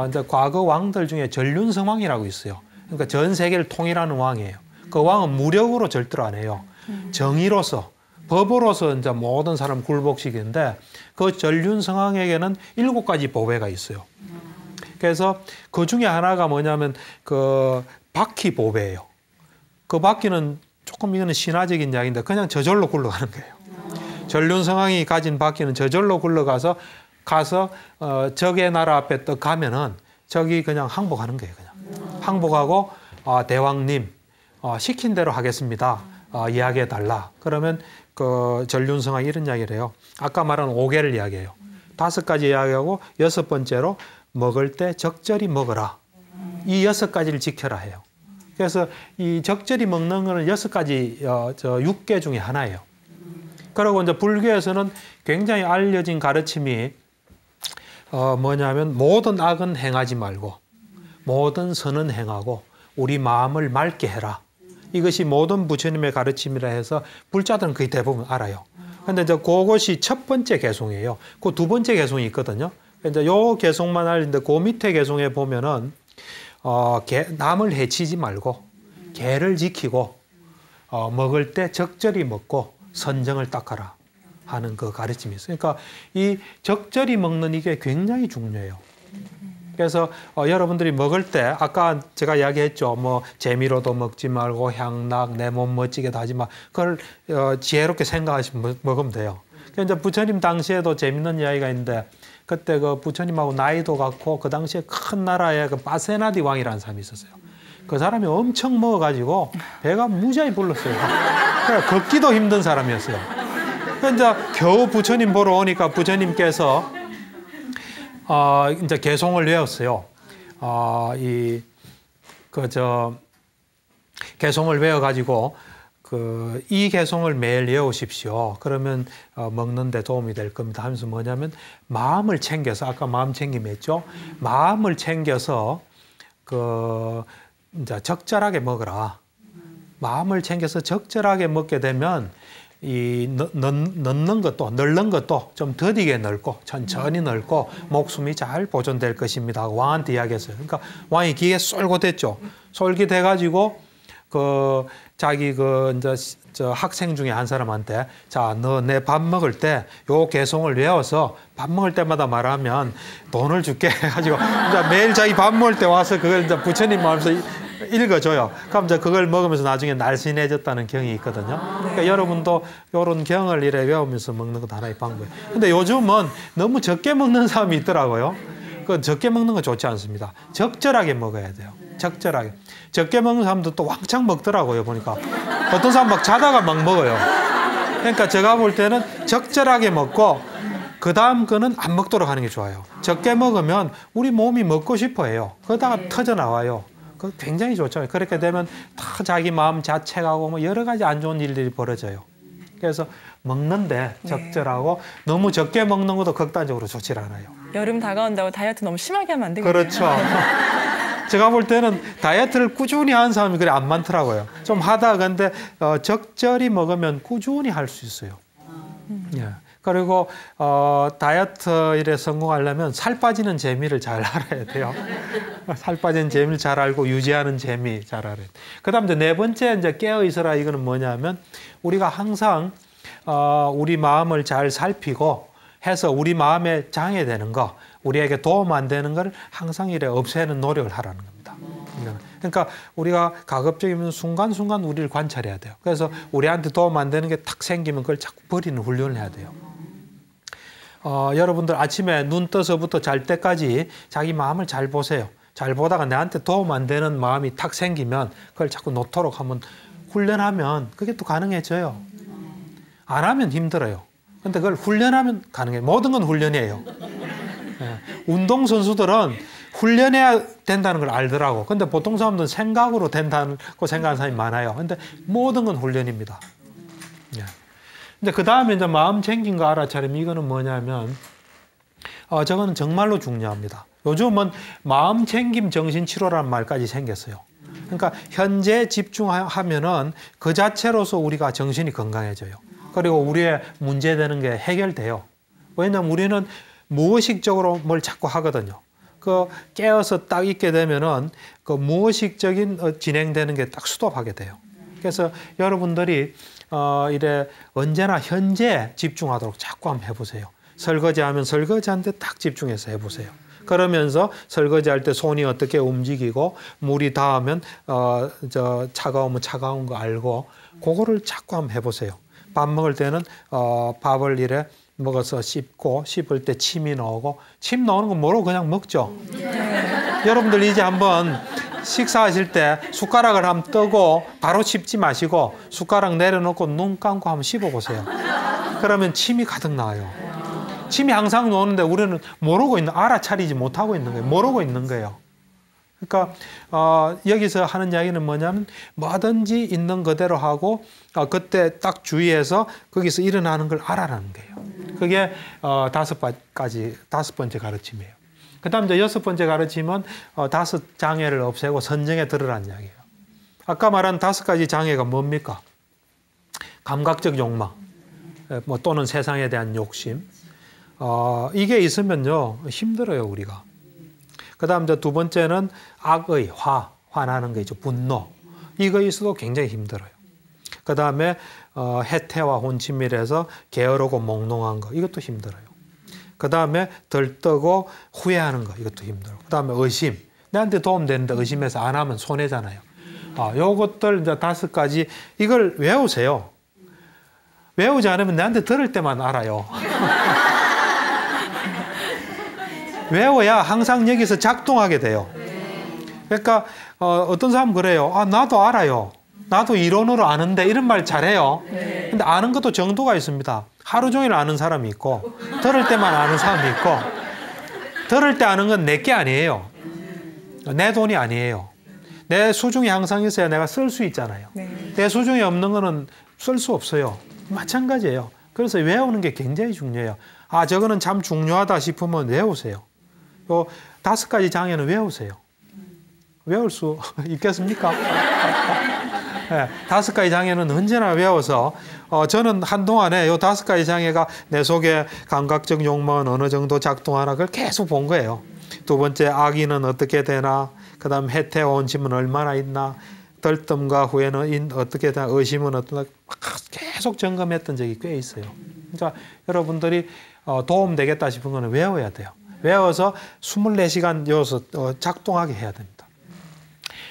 이제 과거 왕들 중에 전륜성왕이라고 있어요. 그러니까 전 세계를 통일하는 왕이에요. 그 왕은 무력으로 절대로 안 해요. 정의로서, 법으로서 이제 모든 사람 굴복시키는데, 그 전륜성왕에게는 7가지 보배가 있어요. 그래서 그 중에 하나가 뭐냐면 그 바퀴 보배예요. 그 바퀴는 조금 이거는 신화적인 이야기인데 그냥 저절로 굴러가는 거예요. 전륜성왕이 가진 바퀴는 저절로 굴러가서 적의 나라 앞에 딱 가면은 저기 그냥 항복하는 거예요. 그냥 항복하고 대왕님 시킨 대로 하겠습니다. 이야기해 달라. 그러면 그 전륜성왕이 이런 이야기를 해요. 아까 말한 5개를 이야기해요. 5가지 이야기하고 6번째로 먹을 때 적절히 먹어라. 이 6가지를 지켜라 해요. 그래서 이 적절히 먹는 거는 6가지 6개 중에 하나예요. 그리고 이제 불교에서는 굉장히 알려진 가르침이 뭐냐면 모든 악은 행하지 말고 모든 선은 행하고 우리 마음을 맑게 해라. 이것이 모든 부처님의 가르침이라 해서 불자들은 거의 대부분 알아요. 근데 이제 그것이 첫 번째 개송이에요. 그 두 번째 개송이 있거든요. 이제 요 개송만 알린데 그 밑에 개송에 보면은 남을 해치지 말고 개를 지키고 먹을 때 적절히 먹고 선정을 닦아라 하는 그 가르침이 있어요. 그러니까 이 적절히 먹는 이게 굉장히 중요해요. 그래서 여러분들이 먹을 때 아까 제가 이야기했죠. 뭐 재미로도 먹지 말고 향락 내 몸 멋지게 하지 마. 그걸 지혜롭게 생각하시면 먹으면 돼요. 그러니까 이제 부처님 당시에도 재밌는 이야기가 있는데 그때 그 부처님하고 나이도 같고 그 당시에 큰 나라에 그 파세나디 왕이라는 사람이 있었어요. 그 사람이 엄청 먹어가지고 배가 무지하게 불렀어요. 그러니까 걷기도 힘든 사람이었어요. 그러니까 이제 겨우 부처님 보러 오니까 부처님께서 이제 개송을 외웠어요. 개송을 외워가지고 이 개송을 매일 외우십시오. 그러면 먹는데 도움이 될 겁니다. 하면서 뭐냐면 마음을 챙겨서 아까 마음 챙김 했죠. 마음을 챙겨서 이제 적절하게 먹어라. 마음을 챙겨서 적절하게 먹게 되면 넣는 것도 좀 더디게 넣고 천천히 넣고 목숨이 잘 보존될 것입니다. 왕한테 이야기했어요. 그러니까 왕이 기에 쏠깃했죠. 쏠깃해가지고 자기 이제 저 학생 중에 한 사람한테 자, 너 내 밥 먹을 때 요 개송을 외워서 밥 먹을 때마다 말하면 돈을 줄게 해가지고 이제 매일 자기 밥 먹을 때 와서 그걸 이제 부처님 마음에서 읽어줘요. 그럼 이제 그걸 먹으면서 나중에 날씬해졌다는 경이 있거든요. 그러니까 여러분도 이런 경을 이래 외우면서 먹는 것도 하나의 방법이에요. 근데 요즘은 너무 적게 먹는 사람이 있더라고요. 그 적게 먹는 건 좋지 않습니다. 적절하게 먹어야 돼요. 적절하게. 적게 먹는 사람도 또 왕창 먹더라고요. 보니까 어떤 사람 막 자다가 막 먹어요. 그러니까 제가 볼 때는 적절하게 먹고 그 다음 거는 안 먹도록 하는 게 좋아요. 적게 먹으면 우리 몸이 먹고 싶어 해요. 그러다가 터져 나와요. 그 굉장히 좋죠. 그렇게 되면 다 자기 마음 자책하고 뭐 여러 가지 안 좋은 일들이 벌어져요. 그래서 먹는데 적절하고 너무 적게 먹는 것도 극단적으로 좋지 않아요. 여름 다가온다고 다이어트 너무 심하게 하면 안 되겠네요. 그렇죠. 제가 볼 때는 다이어트를 꾸준히 하는 사람이 그래 안 많더라고요. 좀 하다 근데 적절히 먹으면 꾸준히 할 수 있어요. 예. 그리고 다이어트 일에 성공하려면 살 빠지는 재미를 잘 알아야 돼요. 살 빠지는 재미를 잘 알고 유지하는 재미 잘 알아야 돼요. 그다음 이제 네 번째 이제 깨어 있어라 이거는 뭐냐면 우리가 항상 우리 마음을 잘 살피고 해서 우리 마음에 장애되는 거, 우리에게 도움 안 되는 걸 항상 이래 없애는 노력을 하라는 겁니다. 그러니까 우리가 가급적이면 순간순간 우리를 관찰해야 돼요. 그래서 우리한테 도움 안 되는 게 탁 생기면 그걸 자꾸 버리는 훈련을 해야 돼요. 여러분들 아침에 눈 떠서부터 잘 때까지 자기 마음을 잘 보세요. 잘 보다가 나한테 도움 안 되는 마음이 탁 생기면 그걸 자꾸 놓도록 한번 훈련하면 그게 또 가능해져요. 안 하면 힘들어요. 근데 그걸 훈련하면 가능해요. 모든 건 훈련이에요. 운동선수들은 훈련해야 된다는 걸 알더라고. 근데 보통 사람들은 생각으로 된다고 생각하는 사람이 많아요. 근데 모든 건 훈련입니다. 근데 그 다음에 이제 마음 챙긴 거 알아차림 이거는 뭐냐면 저거는 정말로 중요합니다. 요즘은 마음 챙김 정신치료라는 말까지 생겼어요. 그러니까 현재 집중하면은 그 자체로서 우리가 정신이 건강해져요. 그리고 우리의 문제되는 게 해결돼요. 왜냐하면 우리는 무의식적으로 뭘 자꾸 하거든요. 깨어서 딱 있게 되면은 그 무의식적인 진행되는 게 딱 수도하게 돼요. 그래서 여러분들이 이래 언제나 현재 집중하도록 자꾸 한번 해보세요. 설거지하면 설거지하는데 딱 집중해서 해보세요. 그러면서 설거지할 때 손이 어떻게 움직이고 물이 닿으면 차가우면 차가운 거 알고 그거를 자꾸 한번 해보세요. 밥 먹을 때는 밥을 이래 먹어서 씹을 때 침이 나오고 침 나오는 건 뭐로 그냥 먹죠. 여러분들 이제 한번 식사하실 때 숟가락을 한번 뜨고 바로 씹지 마시고 숟가락 내려놓고 눈 감고 한번 씹어보세요. 그러면 침이 가득 나와요. 침이 항상 나오는데 우리는 모르고 알아차리지 못하고 있는 거예요. 모르고 있는 거예요. 그러니까 여기서 하는 이야기는 뭐냐면 뭐든지 있는 그대로 하고 그때 딱 주의해서 거기서 일어나는 걸 알아라는 거예요. 그게 다섯 번째 가르침이에요. 그 다음 이제 여섯 번째 가르침은 5 장애를 없애고 선정에 들으라는 이야기예요. 아까 말한 5가지 장애가 뭡니까? 감각적 욕망, 또는 세상에 대한 욕심, 이게 있으면요 힘들어요 우리가. 그다음 이제 두 번째는 악의 화나는 거 있죠. 분노. 이거 있어도 굉장히 힘들어요. 그다음에 해태와 혼친밀해서 게으르고 몽롱한 거 이것도 힘들어요. 그다음에 들뜨고 후회하는 거 이것도 힘들고. 그다음에 의심. 내한테 도움되는데 의심해서 안 하면 손해잖아요. 요것들 이제 5가지 이걸 외우세요. 외우지 않으면 내한테 들을 때만 알아요. 외워야 항상 여기서 작동하게 돼요. 그러니까 어떤 사람은 그래요. 나도 알아요. 나도 이론으로 아는데 이런 말 잘해요. 근데 아는 것도 정도가 있습니다. 하루 종일 아는 사람이 있고 들을 때만 아는 사람이 있고 들을 때 아는 건 내게 아니에요. 내 돈이 아니에요. 내 수중이 항상 있어야 내가 쓸 수 있잖아요. 내 수중이 없는 거는 쓸 수 없어요. 마찬가지예요. 그래서 외우는 게 굉장히 중요해요. 저거는 참 중요하다 싶으면 외우세요. 요 5가지 장애는 외우세요. 외울 수 있겠습니까? 네, 5가지 장애는 언제나 외워서 저는 한동안에 요 5가지 장애가 내 속에 감각적 욕망은 어느 정도 작동하나 그걸 계속 본 거예요. 두 번째 악의는 어떻게 되나, 그 다음 해태와 온침은 얼마나 있나, 들뜸과 후회는 어떻게 되나, 의심은 어떠나 계속 점검했던 적이 꽤 있어요. 그러니까 여러분들이 도움되겠다 싶은 거는 외워야 돼요. 외워서 24시간 여기서 작동하게 해야 됩니다.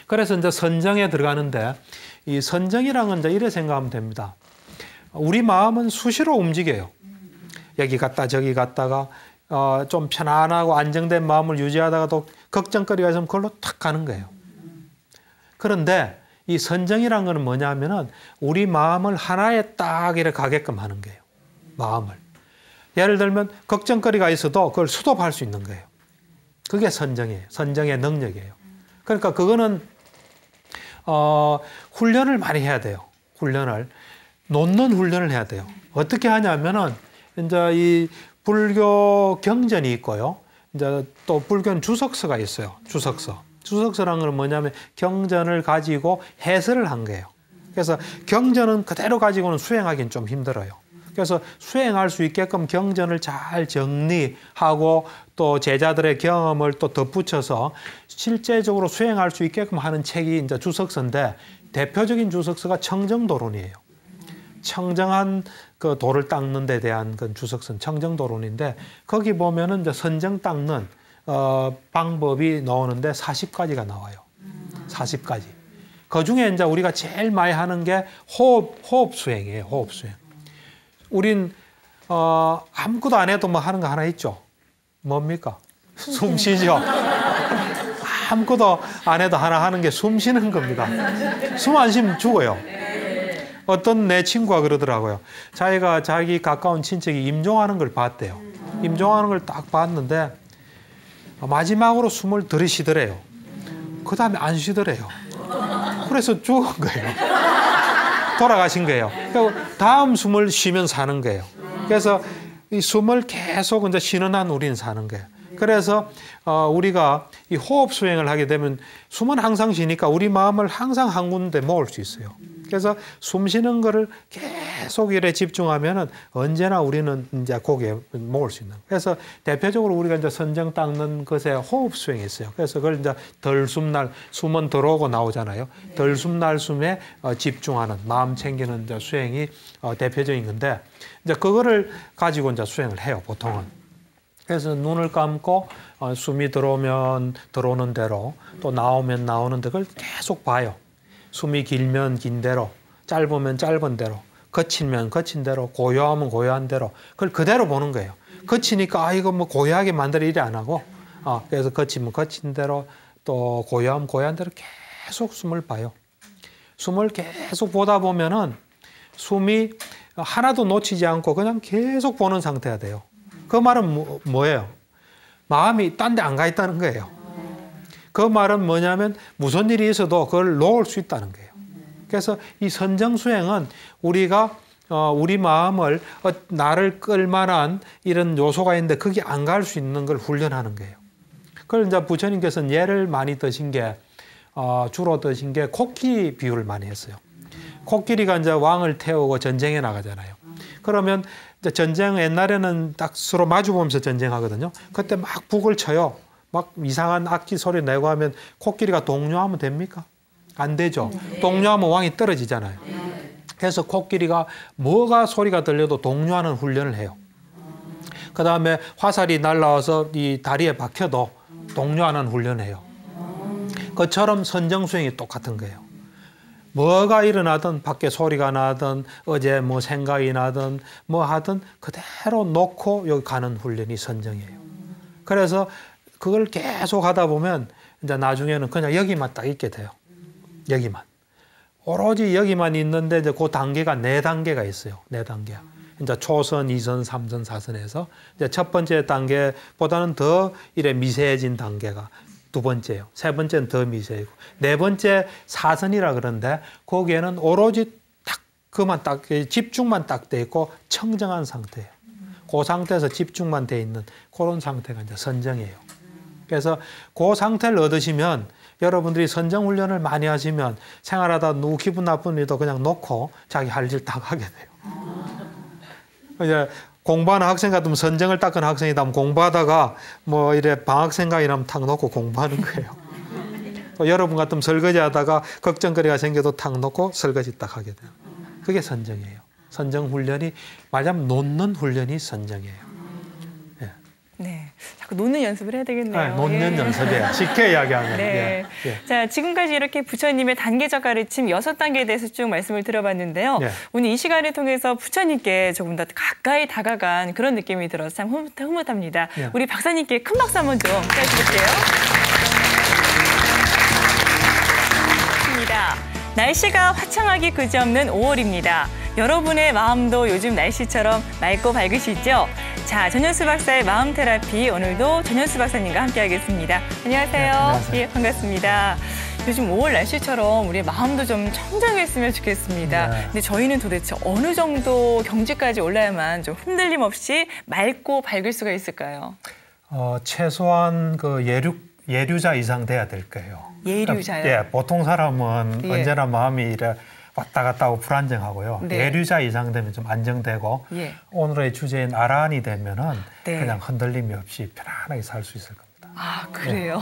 그래서 이제 선정에 들어가는데 이 선정이라는 건 이제 이래 생각하면 됩니다. 우리 마음은 수시로 움직여요. 여기 갔다 저기 갔다가 좀 편안하고 안정된 마음을 유지하다가 또 걱정거리가 있으면 그걸로 탁 가는 거예요. 그런데 이 선정이라는 건 뭐냐면은 우리 마음을 하나에 딱 이렇게 가게끔 하는 거예요. 마음을. 예를 들면 걱정거리가 있어도 그걸 수도할 수 있는 거예요. 그게 선정이에요. 선정의 능력이에요. 그러니까 그거는 훈련을 많이 해야 돼요. 놓는 훈련을 해야 돼요. 어떻게 하냐면은 이제 이 불교 경전이 있고요. 이제 또 불교는 주석서가 있어요. 주석서라는 건 뭐냐면 경전을 가지고 해설을 한 거예요. 그래서 경전은 그대로 가지고는 수행하기는 좀 힘들어요. 그래서 수행할 수 있게끔 경전을 잘 정리하고 또 제자들의 경험을 또 덧붙여서 실제적으로 수행할 수 있게끔 하는 책이 이제 주석서인데 대표적인 주석서가 청정도론이에요. 청정한 그 돌을 닦는 데 대한 그 주석서는 청정도론인데 거기 보면은 이제 선정 닦는 방법이 나오는데 40가지가 나와요. 40가지. 그 중에 이제 우리가 제일 많이 하는 게 호흡 수행이에요. 호흡 수행. 우린 아무것도 안 해도 뭐 하는 거 하나 있죠. 뭡니까? 숨 쉬죠. 아무것도 안 해도 하나 하는 게 숨 쉬는 겁니다. 숨 안 쉬면 죽어요. 어떤 내 친구가 그러더라고요. 자기가 자기 가까운 친척이 임종하는 걸 봤대요. 임종하는 걸 딱 봤는데 마지막으로 숨을 들이쉬더래요. 그 다음에 안 쉬더래요. 그래서 죽은 거예요. 돌아가신 거예요. 다음 숨을 쉬면서 사는 거예요. 그래서 이 숨을 계속 이제 쉬는 한 우리는 사는 거예요. 그래서 우리가 이 호흡 수행을 하게 되면 숨은 항상 쉬니까 우리 마음을 항상 한 군데 모을 수 있어요. 그래서 숨 쉬는 거를 계속 이래 집중하면은 언제나 우리는 이제 거기에 모을 수 있는. 그래서 대표적으로 우리가 이제 선정 닦는 것에 호흡 수행이 있어요. 그래서 그걸 이제 덜숨날 숨은 들어오고 나오잖아요. 덜숨날 숨에 집중하는 마음 챙기는 이제 수행이 대표적인 건데 이제 그거를 가지고 이제 수행을 해요. 보통은. 그래서 눈을 감고 숨이 들어오면 들어오는 대로 또 나오면 나오는 대로 그걸 계속 봐요. 숨이 길면 긴 대로, 짧으면 짧은 대로, 거치면 거친 대로, 고요하면 고요한 대로 그걸 그대로 보는 거예요. 거치니까 이거 뭐 고요하게 만들어 이래 안 하고 그래서 거치면 거친 대로 또 고요하면 고요한 대로 계속 숨을 봐요. 숨을 계속 보다 보면은 숨이 하나도 놓치지 않고 그냥 계속 보는 상태가 돼요. 그 말은 뭐예요? 마음이 딴 데 안 가 있다는 거예요. 그 말은 뭐냐면 무슨 일이 있어도 그걸 놓을 수 있다는 거예요. 그래서 이 선정수행은 우리가 우리 마음을 나를 끌만한 이런 요소가 있는데 거기 안 갈 수 있는 걸 훈련하는 거예요. 그걸 이제 부처님께서는 예를 많이 드신 게 주로 드신 게 코끼리 비유를 많이 했어요. 코끼리가 이제 왕을 태우고 전쟁에 나가잖아요. 그러면 이제 전쟁 옛날에는 딱 서로 마주보면서 전쟁하거든요. 그때 막 북을 쳐요. 막 이상한 악기 소리 내고 하면 코끼리가 동요하면 됩니까? 안 되죠. 동요하면 왕이 떨어지잖아요. 그래서 코끼리가 뭐가 소리가 들려도 동요하는 훈련을 해요. 그 다음에 화살이 날라와서 이 다리에 박혀도 동요하는 훈련을 해요. 그처럼 선정 수행이 똑같은 거예요. 뭐가 일어나든 밖에 소리가 나든 어제 뭐 생각이 나든 뭐 하든 그대로 놓고 여기 가는 훈련이 선정이에요. 그래서 그걸 계속 하다 보면 이제 나중에는 그냥 여기만 딱 있게 돼요. 여기만. 오로지 여기만 있는데 이제 그 단계가 4단계가 있어요. 4단계. 이제 초선, 2선, 3선, 4선에서 이제 첫 번째 단계보다는 더 이래 미세해진 단계가 두 번째예요. 세 번째는 더 미세이고 네 번째 4선이라 그러는데 거기에는 오로지 딱 그만 딱 집중만 딱 돼 있고 청정한 상태예요. 그 상태에서 집중만 돼 있는 그런 상태가 이제 선정이에요. 그래서 그 상태를 얻으시면 여러분들이 선정 훈련을 많이 하시면 생활하다 누구 기분 나쁜 일도 그냥 놓고 자기 할 일 딱 하게 돼요. 이제 공부하는 학생 같으면 선정을 닦은 학생이다 하면 공부하다가 뭐 이래 방학 생각이 나면 탁 놓고 공부하는 거예요. 또 여러분 같으면 설거지 하다가 걱정거리가 생겨도 탁 놓고 설거지 딱 하게 돼요. 그게 선정이에요. 선정 훈련이 말하자면 놓는 훈련이 선정이에요. 네, 자꾸 놓는 연습을 해야 되겠네요. 네, 놓는 연습이에요. 쉽게 이야기하면. 네. 자, 지금까지 이렇게 부처님의 단계적 가르침 6단계에 대해서 쭉 말씀을 들어봤는데요. 오늘 이 시간을 통해서 부처님께 조금 더 가까이 다가간 그런 느낌이 들어서 참 흐뭇합니다. 우리 박사님께 큰 박수 한번 좀 부탁드릴게요. 날씨가 화창하기 그지없는 5월입니다. 여러분의 마음도 요즘 날씨처럼 맑고 밝으시죠? 자, 전현수 박사의 마음 테라피 오늘도 전현수 박사님과 함께하겠습니다. 안녕하세요. 네, 안녕하세요. 예, 반갑습니다. 요즘 5월 날씨처럼 우리의 마음도 좀 청정했으면 좋겠습니다. 네. 근데 저희는 도대체 어느 정도 경지까지 올라야만 좀 흔들림 없이 맑고 밝을 수가 있을까요? 최소한 그 예류자 이상 돼야 될 거예요. 예류자요? 예, 보통 사람은 언제나 마음이 이래 왔다 갔다 하고 불안정하고요. 네. 예류자 이상 되면 좀 안정되고 오늘의 주제인 아라한이 되면은 그냥 흔들림이 없이 편안하게 살 수 있을 겁니다. 아, 그래요?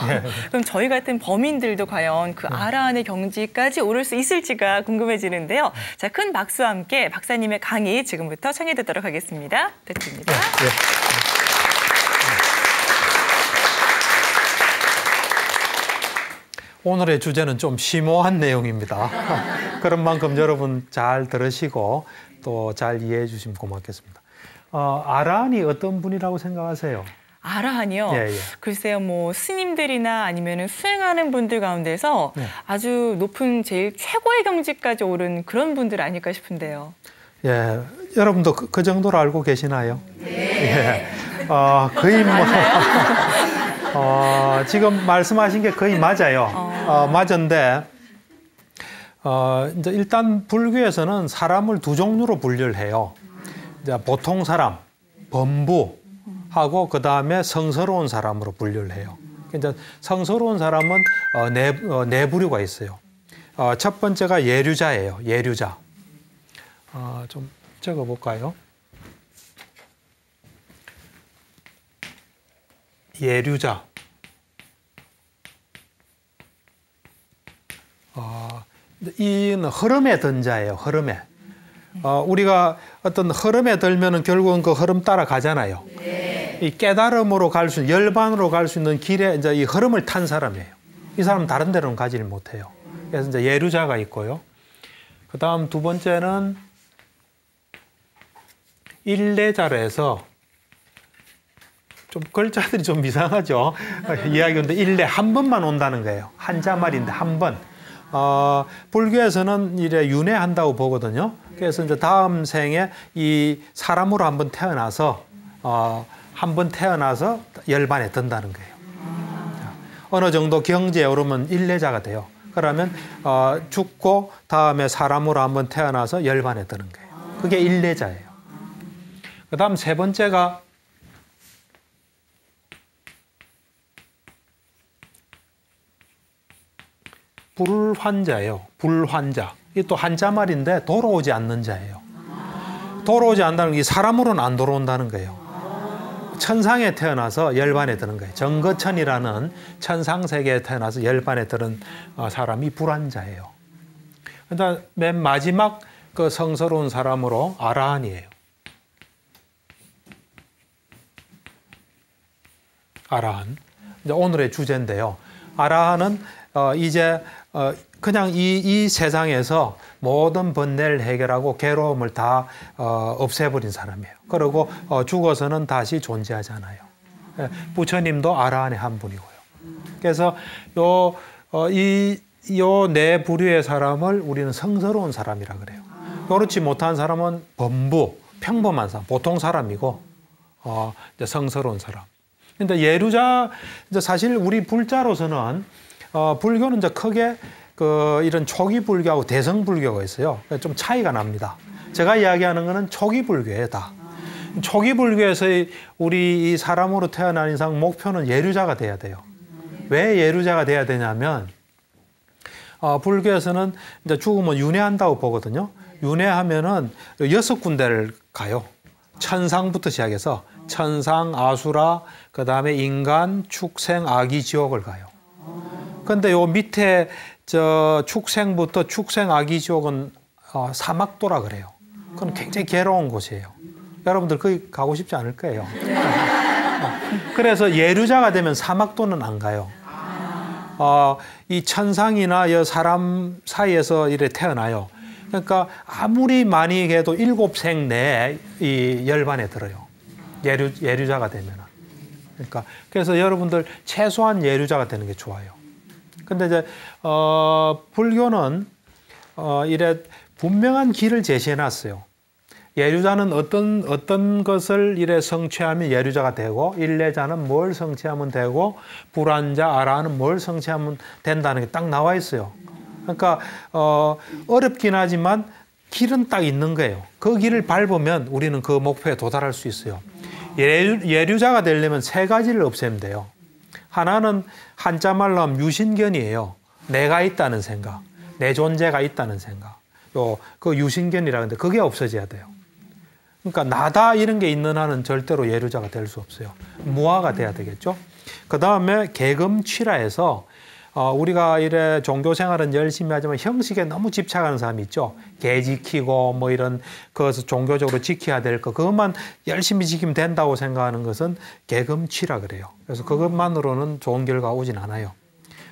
그럼 저희 같은 범인들도 과연 그 아라한의 경지까지 오를 수 있을지가 궁금해지는데요. 자, 큰 박수와 함께 박사님의 강의 지금부터 청해 듣도록 하겠습니다. 듣습니다. 오늘의 주제는 좀 심오한 내용입니다. 그런 만큼 여러분 잘 들으시고 또 잘 이해해 주시면 고맙겠습니다. 아라한이 어떤 분이라고 생각하세요? 아라한이요? 글쎄요, 뭐 스님들이나 아니면 수행하는 분들 가운데서 아주 높은 제일 최고의 경지까지 오른 그런 분들 아닐까 싶은데요. 예, 여러분도 그 정도로 알고 계시나요? 네. 거의 뭐 지금 말씀하신 게 거의 맞아요. 맞은데 이제 일단 불교에서는 사람을 두 종류로 분류를 해요. 이제 보통 사람, 범부하고 그 다음에 성스러운 사람으로 분류를 해요. 이제 성스러운 사람은 네 부류가 있어요. 첫 번째가 예류자예요. 예류자. 좀 적어볼까요? 예류자. 이는 흐름에 든 자예요. 흐름에. 우리가 어떤 흐름에 들면은 결국은 그 흐름 따라 가잖아요. 이 깨달음으로 갈 수, 열반으로 갈 수 있는 길에 이제 이 흐름을 탄 사람이에요. 이 사람은 다른 데로는 가지를 못해요. 그래서 이제 예류자가 있고요. 그 다음 두 번째는 일례자로 해서 좀 글자들이 좀 이상하죠. 이야기인데 일례 한 번만 온다는 거예요. 한자 말인데 한 번. 불교에서는 이래 윤회한다고 보거든요. 그래서 이제 다음 생에 이 사람으로 한번 태어나서 한번 태어나서 열반에 든다는 거예요. 어느 정도 경지에 오르면 일례자가 돼요. 그러면 죽고 다음에 사람으로 한번 태어나서 열반에 드는 거예요. 그게 일례자예요. 그다음 세 번째가 불환자예요. 불환자. 이게 또 한자 말인데 돌아오지 않는 자예요. 돌아오지 않는다는 게 사람으로는 안 돌아온다는 거예요. 천상에 태어나서 열반에 드는 거예요. 정거천이라는 천상 세계에 태어나서 열반에 드는 사람이 불환자예요. 그런데 맨 마지막 그 성스러운 사람으로 아라한이에요. 아라한. 이제 오늘의 주제인데요. 아라한은 이제 그냥 이 세상에서 모든 번뇌를 해결하고 괴로움을 다 없애버린 사람이에요. 그리고 죽어서는 다시 존재하지 않아요. 부처님도 아라한의 한 분이고요. 그래서 요 네 부류의 사람을 우리는 성스러운 사람이라 그래요. 그렇지 못한 사람은 범부, 평범한 사람, 보통 사람이고 이제 성스러운 사람. 근데 예루자, 이제 사실 우리 불자로서는 불교는 이제 크게 이런 초기 불교하고 대성 불교가 있어요. 좀 차이가 납니다. 제가 이야기하는 거는 초기 불교예요, 다. 초기 불교에서 우리 이 사람으로 태어난 이상 목표는 예류자가 돼야 돼요. 왜 예류자가 돼야 되냐면, 불교에서는 이제 죽으면 윤회한다고 보거든요. 윤회하면은 6군데를 가요. 천상부터 시작해서 천상, 아수라, 그 다음에 인간, 축생, 아기, 지옥을 가요. 근데 요 밑에 축생부터 축생, 아기, 지옥은 사막도라 그래요. 그건 굉장히 괴로운 곳이에요. 여러분들 거기 가고 싶지 않을 거예요. 그래서 예류자가 되면 사막도는 안 가요. 이 천상이나 사람 사이에서 이래 태어나요. 그러니까 아무리 많이 해도 7생 내에 이 열반에 들어요. 예류자가 되면. 그러니까 그래서 여러분들 최소한 예류자가 되는 게 좋아요. 근데 이제 불교는 이래 분명한 길을 제시해 놨어요. 예류자는 어떤 것을 이래 성취하면 예류자가 되고, 일례자는 뭘 성취하면 되고, 불환자, 아라한은 뭘 성취하면 된다는 게 딱 나와 있어요. 그러니까 어렵긴 하지만 길은 딱 있는 거예요. 그 길을 밟으면 우리는 그 목표에 도달할 수 있어요. 예류자가 되려면 3가지를 없애면 돼요. 하나는 한자 말로 하면 유신견이에요. 내가 있다는 생각, 내 존재가 있다는 생각. 그 유신견이라는데 그게 없어져야 돼요. 그러니까 나다 이런 게 있는 한은 절대로 예류자가 될 수 없어요. 무아가 돼야 되겠죠. 그 다음에 계금취라해서 우리가 이래 종교 생활은 열심히 하지만 형식에 너무 집착하는 사람이 있죠. 개 지키고 뭐 이런 그것을 종교적으로 지켜야 될 거, 그것만 열심히 지키면 된다고 생각하는 것은 계금취라 그래요. 그래서 그것만으로는 좋은 결과가 오진 않아요.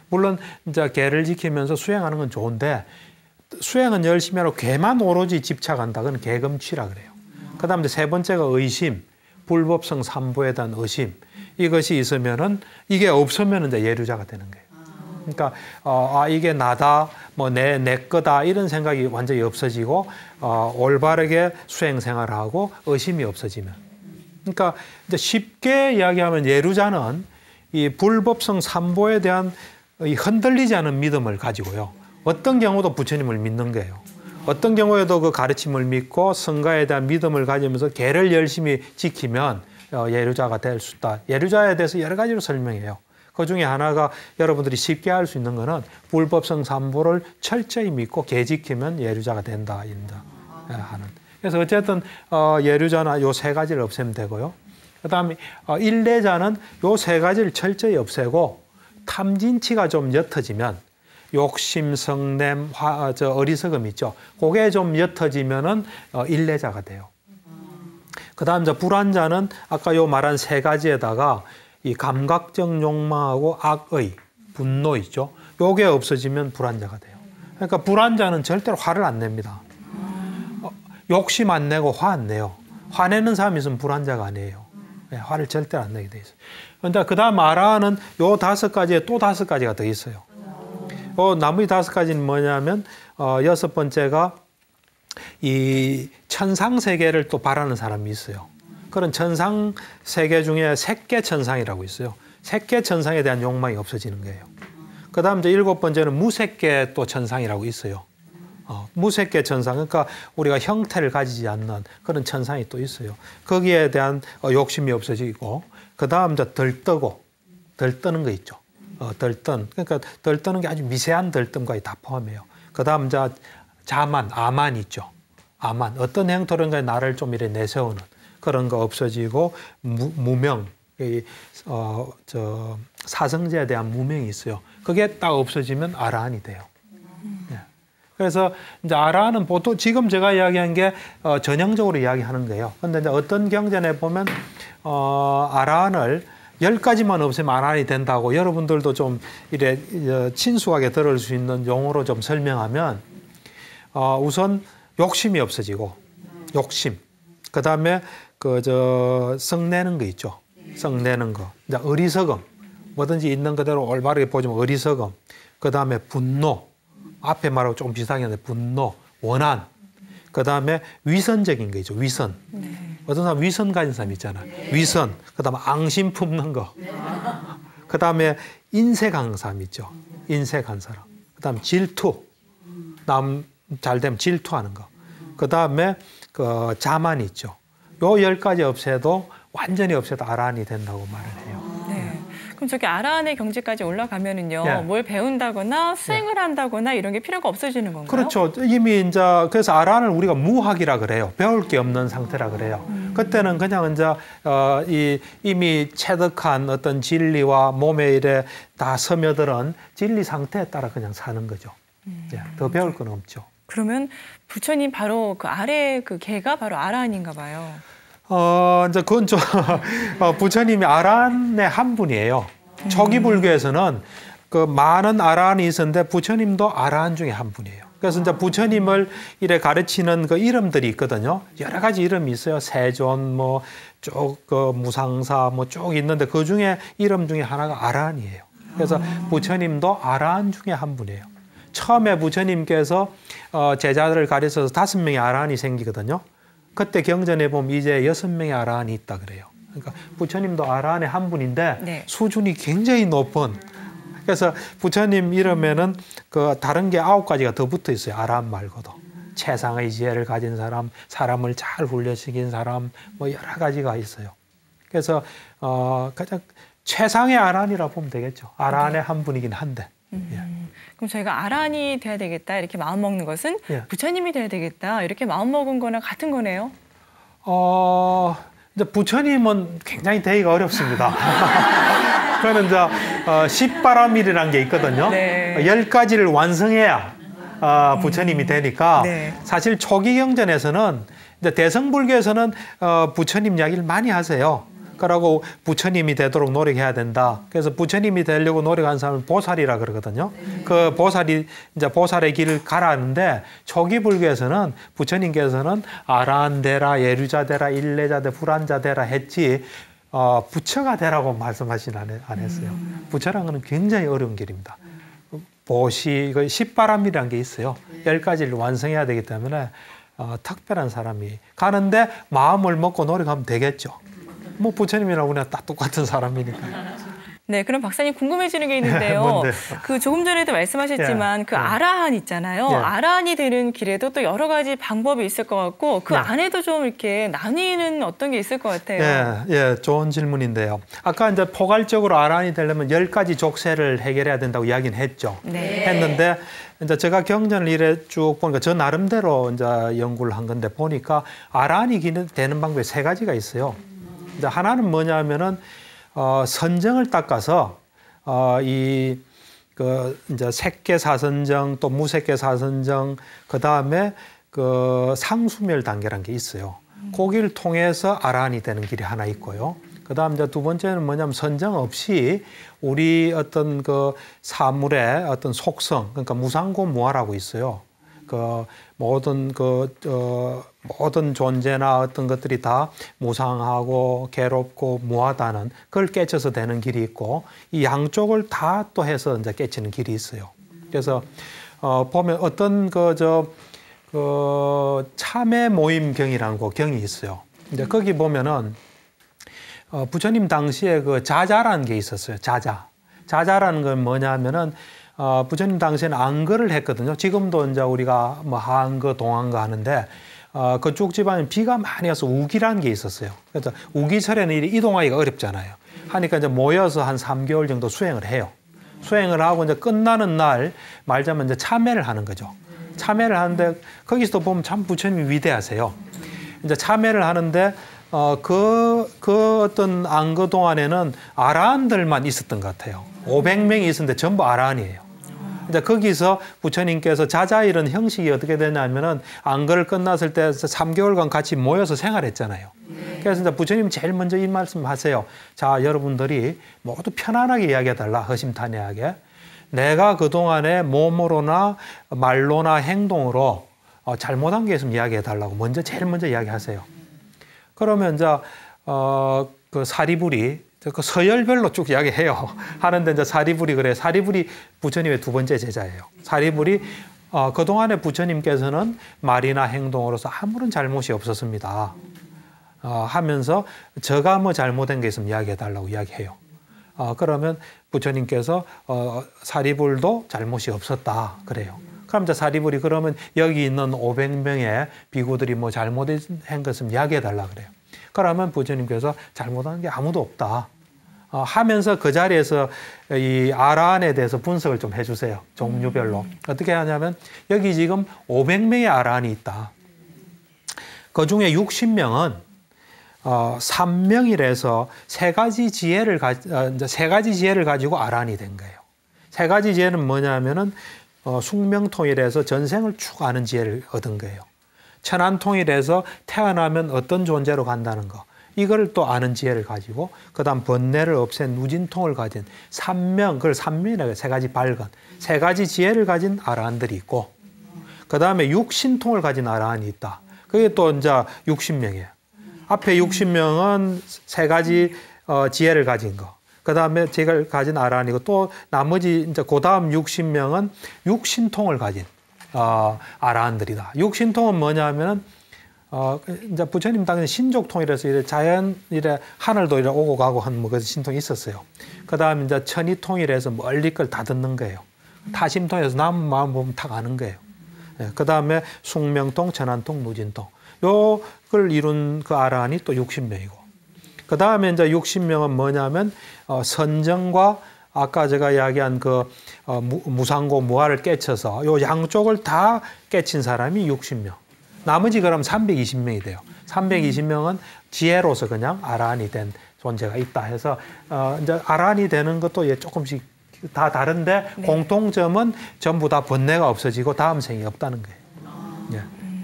물론 이제 개를 지키면서 수행하는 건 좋은데, 수행은 열심히 하고 개만 오로지 집착한다. 그건 계금취라 그래요. 그 다음에 3번째가 의심, 불법성 삼보에 대한 의심. 이것이 있으면은, 이게 없으면 이제 예류자가 되는 거예요. 그러니까 이게 나다, 뭐 내 거다 이런 생각이 완전히 없어지고 올바르게 수행 생활을 하고 의심이 없어지면. 그러니까 이제 쉽게 이야기하면 예류자는 이 불법성 삼보에 대한 이 흔들리지 않은 믿음을 가지고요. 어떤 경우도 부처님을 믿는 거예요. 어떤 경우에도 그 가르침을 믿고 성가에 대한 믿음을 가지면서 계를 열심히 지키면 예류자가 될 수 있다. 예류자에 대해서 여러 가지로 설명해요. 그 중에 하나가 여러분들이 쉽게 알 수 있는 거는 불법성 삼보를 철저히 믿고 개 지키면 예류자가 된다. 하는. 그래서 어쨌든 예류자나 요 3가지를 없애면 되고요. 그 다음에 일례자는 요 3가지를 철저히 없애고 탐진치가 좀 옅어지면 욕심, 성냄, 어리석음 있죠. 그게 좀 옅어지면은 일례자가 돼요. 그 다음 불환자는 아까 요 말한 3가지에다가 이 감각적 욕망하고 악의, 분노 있죠. 요게 없어지면 불환자가 돼요. 그러니까 불환자는 절대로 화를 안 냅니다. 욕심 안 내고 화 안 내요. 화내는 사람이 있으면 불환자가 아니에요. 화를 절대 안 내게 돼 있어요. 그런데 그 다음 아라한은 요 5가지에 또 5가지가 더 있어요. 나머지 5가지는 뭐냐면 6번째가 이 천상세계를 또 바라는 사람이 있어요. 그런 천상세계 중에 색계천상이라고 있어요. 색계천상에 대한 욕망이 없어지는 거예요. 그 다음 7번째는 무색계 또 천상이라고 있어요. 무색계천상, 그러니까 우리가 형태를 가지지 않는 그런 천상이 또 있어요. 거기에 대한 욕심이 없어지고, 그 다음 덜 떠는 거 있죠. 그러니까 덜 떠는 게 아주 미세한 덜뜸까지 다 포함해요. 그 다음 자만, 아만 있죠. 아만 어떤 행토론가에 나를 좀 이래 내세우는 그런 거 없어지고 무명, 사성제에 대한 무명이 있어요. 그게 딱 없어지면 아라한이 돼요. 네. 그래서 이제 아라한은 보통 지금 제가 이야기한 게 전형적으로 이야기하는 거예요. 근데 이제 어떤 경전에 보면 아라한을 10가지만 없애면 아라한이 된다고 여러분들도 좀 이래 친숙하게 들을 수 있는 용어로 좀 설명하면 우선 욕심이 없어지고 욕심. 그다음에 썩내는 거 있죠. 썩내는 거. 이제 어리석음. 뭐든지 있는 그대로 올바르게 보지만 어리석음. 그다음에 분노. 앞에 말하고 조금 비슷하게 하는데 분노, 원한. 그다음에 위선적인 거 있죠. 위선. 네. 어떤 사람 위선 가진 사람 있잖아요. 위선. 그다음에 앙심 품는 거. 그다음에 인색한 사람 있죠. 인색한 사람. 그다음에 질투. 남 잘 되면 질투하는 거. 그다음에 자만 있죠. 요 10가지 없애도 완전히 없애도 아라한이 된다고 말을 해요. 네. 그럼 저기 아라한의 경지까지 올라가면은요, 예. 뭘 배운다거나 수행을 한다거나 이런 게 필요가 없어지는 건가요? 그렇죠. 이미 이제 그래서 아라한을 우리가 무학이라 그래요. 배울 게 없는 상태라 그래요. 그때는 그냥 이제 이미 체득한 어떤 진리와 몸에 이래 다 스며들은 진리 상태에 따라 그냥 사는 거죠. 예. 더 배울 건 없죠. 그러면 부처님 바로 그 아래 그 개가 바로 아라한인가 봐요. 이제 그건 좀 부처님이 아라한의 한 분이에요. 초기 불교에서는 그 많은 아라한이 있었는데 부처님도 아라한 중에 한 분이에요. 그래서 이제 부처님을 이래 가르치는 그 이름들이 있거든요. 여러 가지 이름이 있어요. 세존, 무상사, 쭉 있는데 그 중에 이름 중에 하나가 아라한이에요. 그래서 부처님도 아라한 중에 한 분이에요. 처음에 부처님께서 제자들을 가르쳐서 5명의 아라한이 생기거든요. 그때 경전에 보면 이제 6명의 아라한이 있다 그래요. 그러니까 부처님도 아라한의 한 분인데 네. 수준이 굉장히 높은. 그래서 부처님 이름에는 그 다른 게 9가지가 더 붙어 있어요. 아라한 말고도. 최상의 지혜를 가진 사람, 사람을 잘 훈련시킨 사람, 여러 가지가 있어요. 그래서 가장 최상의 아라한이라 보면 되겠죠. 아라한의 한 분이긴 한데. 예. 그럼 저희가 아라한이 돼야 되겠다 이렇게 마음 먹는 것은 예. 부처님이 돼야 되겠다 이렇게 마음 먹은 거나 같은 거네요. 이제 부처님은 굉장히 되기가 어렵습니다. 그거는 이제 10바라밀이라는 게 있거든요. 네. 10가지를 완성해야 부처님이 되니까 네. 사실 초기 경전에서는 이제 대성불교에서는 부처님 이야기를 많이 하세요. 그러고 부처님이 되도록 노력해야 된다. 그래서 부처님이 되려고 노력한 사람을 보살이라 그러거든요. 그 보살이 이제 보살의 길을 가라는데 초기 불교에서는 부처님께서는 아라한 되라, 예류자 되라, 일레자 되라, 불안자 되라 했지 부처가 되라고 말씀하진 안 했어요. 부처라는 건 굉장히 어려운 길입니다. 보시, 10바람이라는 게 있어요. 10가지를 완성해야 되기 때문에 특별한 사람이 가는데 마음을 먹고 노력하면 되겠죠. 부처님이랑 우리랑 딱 똑같은 사람이니까. 네, 그럼 박사님 궁금해지는 게 있는데요. 그 조금 전에도 말씀하셨지만 그 아라한 있잖아요. 아라한이 되는 길에도 또 여러 가지 방법이 있을 것 같고 그 안에도 좀 이렇게 나뉘는 어떤 게 있을 것 같아요. 예, 좋은 질문인데요. 아까 이제 포괄적으로 아라한이 되려면 10가지 족쇄를 해결해야 된다고 이야기는 했죠. 네. 했는데 이제 제가 경전을 이래 쭉 보니까 저 나름대로 이제 연구를 한 건데 보니까 아라한이 되는 방법이 3가지가 있어요. 이제 하나는 뭐냐면은 선정을 닦아서 이제 색계사선정 또 무색계사선정 그 다음에 그 상수멸 단계라는 게 있어요. 거기를 통해서 아라한이 되는 길이 하나 있고요. 그 다음 이제 두 번째는 뭐냐면 선정 없이 우리 어떤 그 사물의 어떤 속성 그러니까 무상고 무아라고 있어요. 모든 존재나 어떤 것들이 다 무상하고 괴롭고 무하다는 그걸 깨쳐서 되는 길이 있고 이 양쪽을 다 또 해서 이제 깨치는 길이 있어요. 그래서 보면 어떤 참회 모임경이라는 그 경이 있어요. 이제 거기 보면은 부처님 당시에 그 자자라는 게 있었어요. 자자라는 건 뭐냐면은 부처님 당시에는 안거를 했거든요. 지금도 이제 우리가 하안거, 동안거 하는데 그쪽 집안에 비가 많이 와서 우기라는 게 있었어요. 그래서 우기철에는 이동하기가 어렵잖아요. 하니까 이제 모여서 한 3개월 정도 수행을 해요. 수행을 하고 이제 끝나는 날 말자면 이제 참회를 하는 거죠. 참회를 하는데 거기서도 보면 참 부처님이 위대하세요. 이제 참회를 하는데 그 어떤 안거 동안에는 아라한들만 있었던 것 같아요. 500명이 있었는데 전부 아라한이에요. 이제 거기서 부처님께서 자자일은 형식이 어떻게 되냐면은 안거를 끝났을 때 3개월간 같이 모여서 생활했잖아요. 그래서 이제 부처님 제일 먼저 이 말씀하세요. 자, 여러분들이 모두 편안하게 이야기해달라. 허심탄회하게. 내가 그동안에 몸으로나 말로나 행동으로 잘못한 게 있으면 이야기해달라고 제일 먼저 이야기하세요. 그러면 이제 그 사리불이 그 서열별로 쭉 이야기해요. 하는데 이제 사리불이 그래. 사리불이 부처님의 두 번째 제자예요. 사리불이 그동안에 부처님께서는 말이나 행동으로서 아무런 잘못이 없었습니다. 하면서 제가 뭐 잘못된 게 있으면 이야기해달라고 이야기해요. 그러면 부처님께서 사리불도 잘못이 없었다 그래요. 그럼 이제 사리불이 그러면 여기 있는 500명의 비구들이 뭐 잘못한 것을 이야기해달라 그래요. 그러면 부처님께서 잘못한 게 아무도 없다 하면서 그 자리에서 이 아라한에 대해서 분석을 좀 해주세요. 종류별로. 어떻게 하냐면 여기 지금 500명의 아라한이 있다. 그 중에 60명은 3명이라서 세 가지 지혜를 가지고 아라한이 된 거예요. 세 가지 지혜는 뭐냐면은 숙명통일에서 전생을 쭉 아는 지혜를 얻은 거예요. 천안통일에서 태어나면 어떤 존재로 간다는 거. 이걸 또 아는 지혜를 가지고 그다음 번뇌를 없앤 누진통을 가진 그걸 삼명이라고 해요. 세 가지 발근. 세 가지 지혜를 가진 아라한들이 있고 그다음에 육신통을 가진 아라한이 있다. 그게 또 이제 60명이에요. 앞에 60명은 세 가지 지혜를 가진 거. 그다음에 제가 가진 아라한이고 또 나머지 이제 그다음 60명은 육신통을 가진 아라한들이다. 육신통은 뭐냐면은 이제 부처님 당시 신족통이라서 이래 자연 이래 하늘도 이래 오고 가고 한 뭐 그 신통이 있었어요. 그다음 이제 천이통이라서 멀리 걸 다 듣는 거예요. 타심통에서 남 마음 보면 다 가는 거예요. 그다음에 숙명통, 천안통, 누진통. 요걸 이룬 그 아라한이 또 60명이고. 그다음에 이제 60명은 뭐냐면 선정과 아까 제가 이야기한 그 무상고 무아를 깨쳐서 요 양쪽을 다 깨친 사람이 60명. 나머지 그럼 320명이 돼요. 320명은 지혜로서 그냥 아라한이 된 존재가 있다 해서 이제 아라한이 되는 것도 조금씩 다 다른데 네. 공통점은 전부 다 번뇌가 없어지고 다음 생이 없다는 거예요. 예.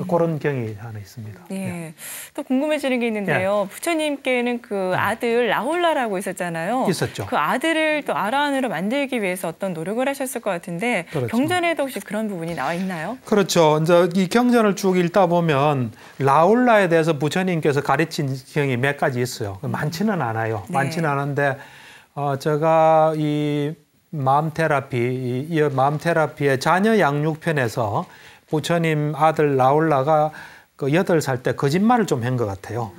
그런 경이 하나 있습니다. 예. 예. 또 궁금해지는 게 있는데요. 예. 부처님께는 그 아들 라홀라라고 있었잖아요. 있었죠. 그 아들을 또 아라한으로 만들기 위해서 어떤 노력을 하셨을 것 같은데 그렇죠. 경전에도 혹시 그런 부분이 나와 있나요? 그렇죠. 이제 이 경전을 쭉 읽다 보면 라홀라에 대해서 부처님께서 가르친 경이 몇 가지 있어요. 많지는 않아요. 네. 많지는 않은데 제가 이 마음 테라피의 자녀 양육편에서 부처님 아들 라홀라가 그 8살 때 거짓말을 좀 한 것 같아요.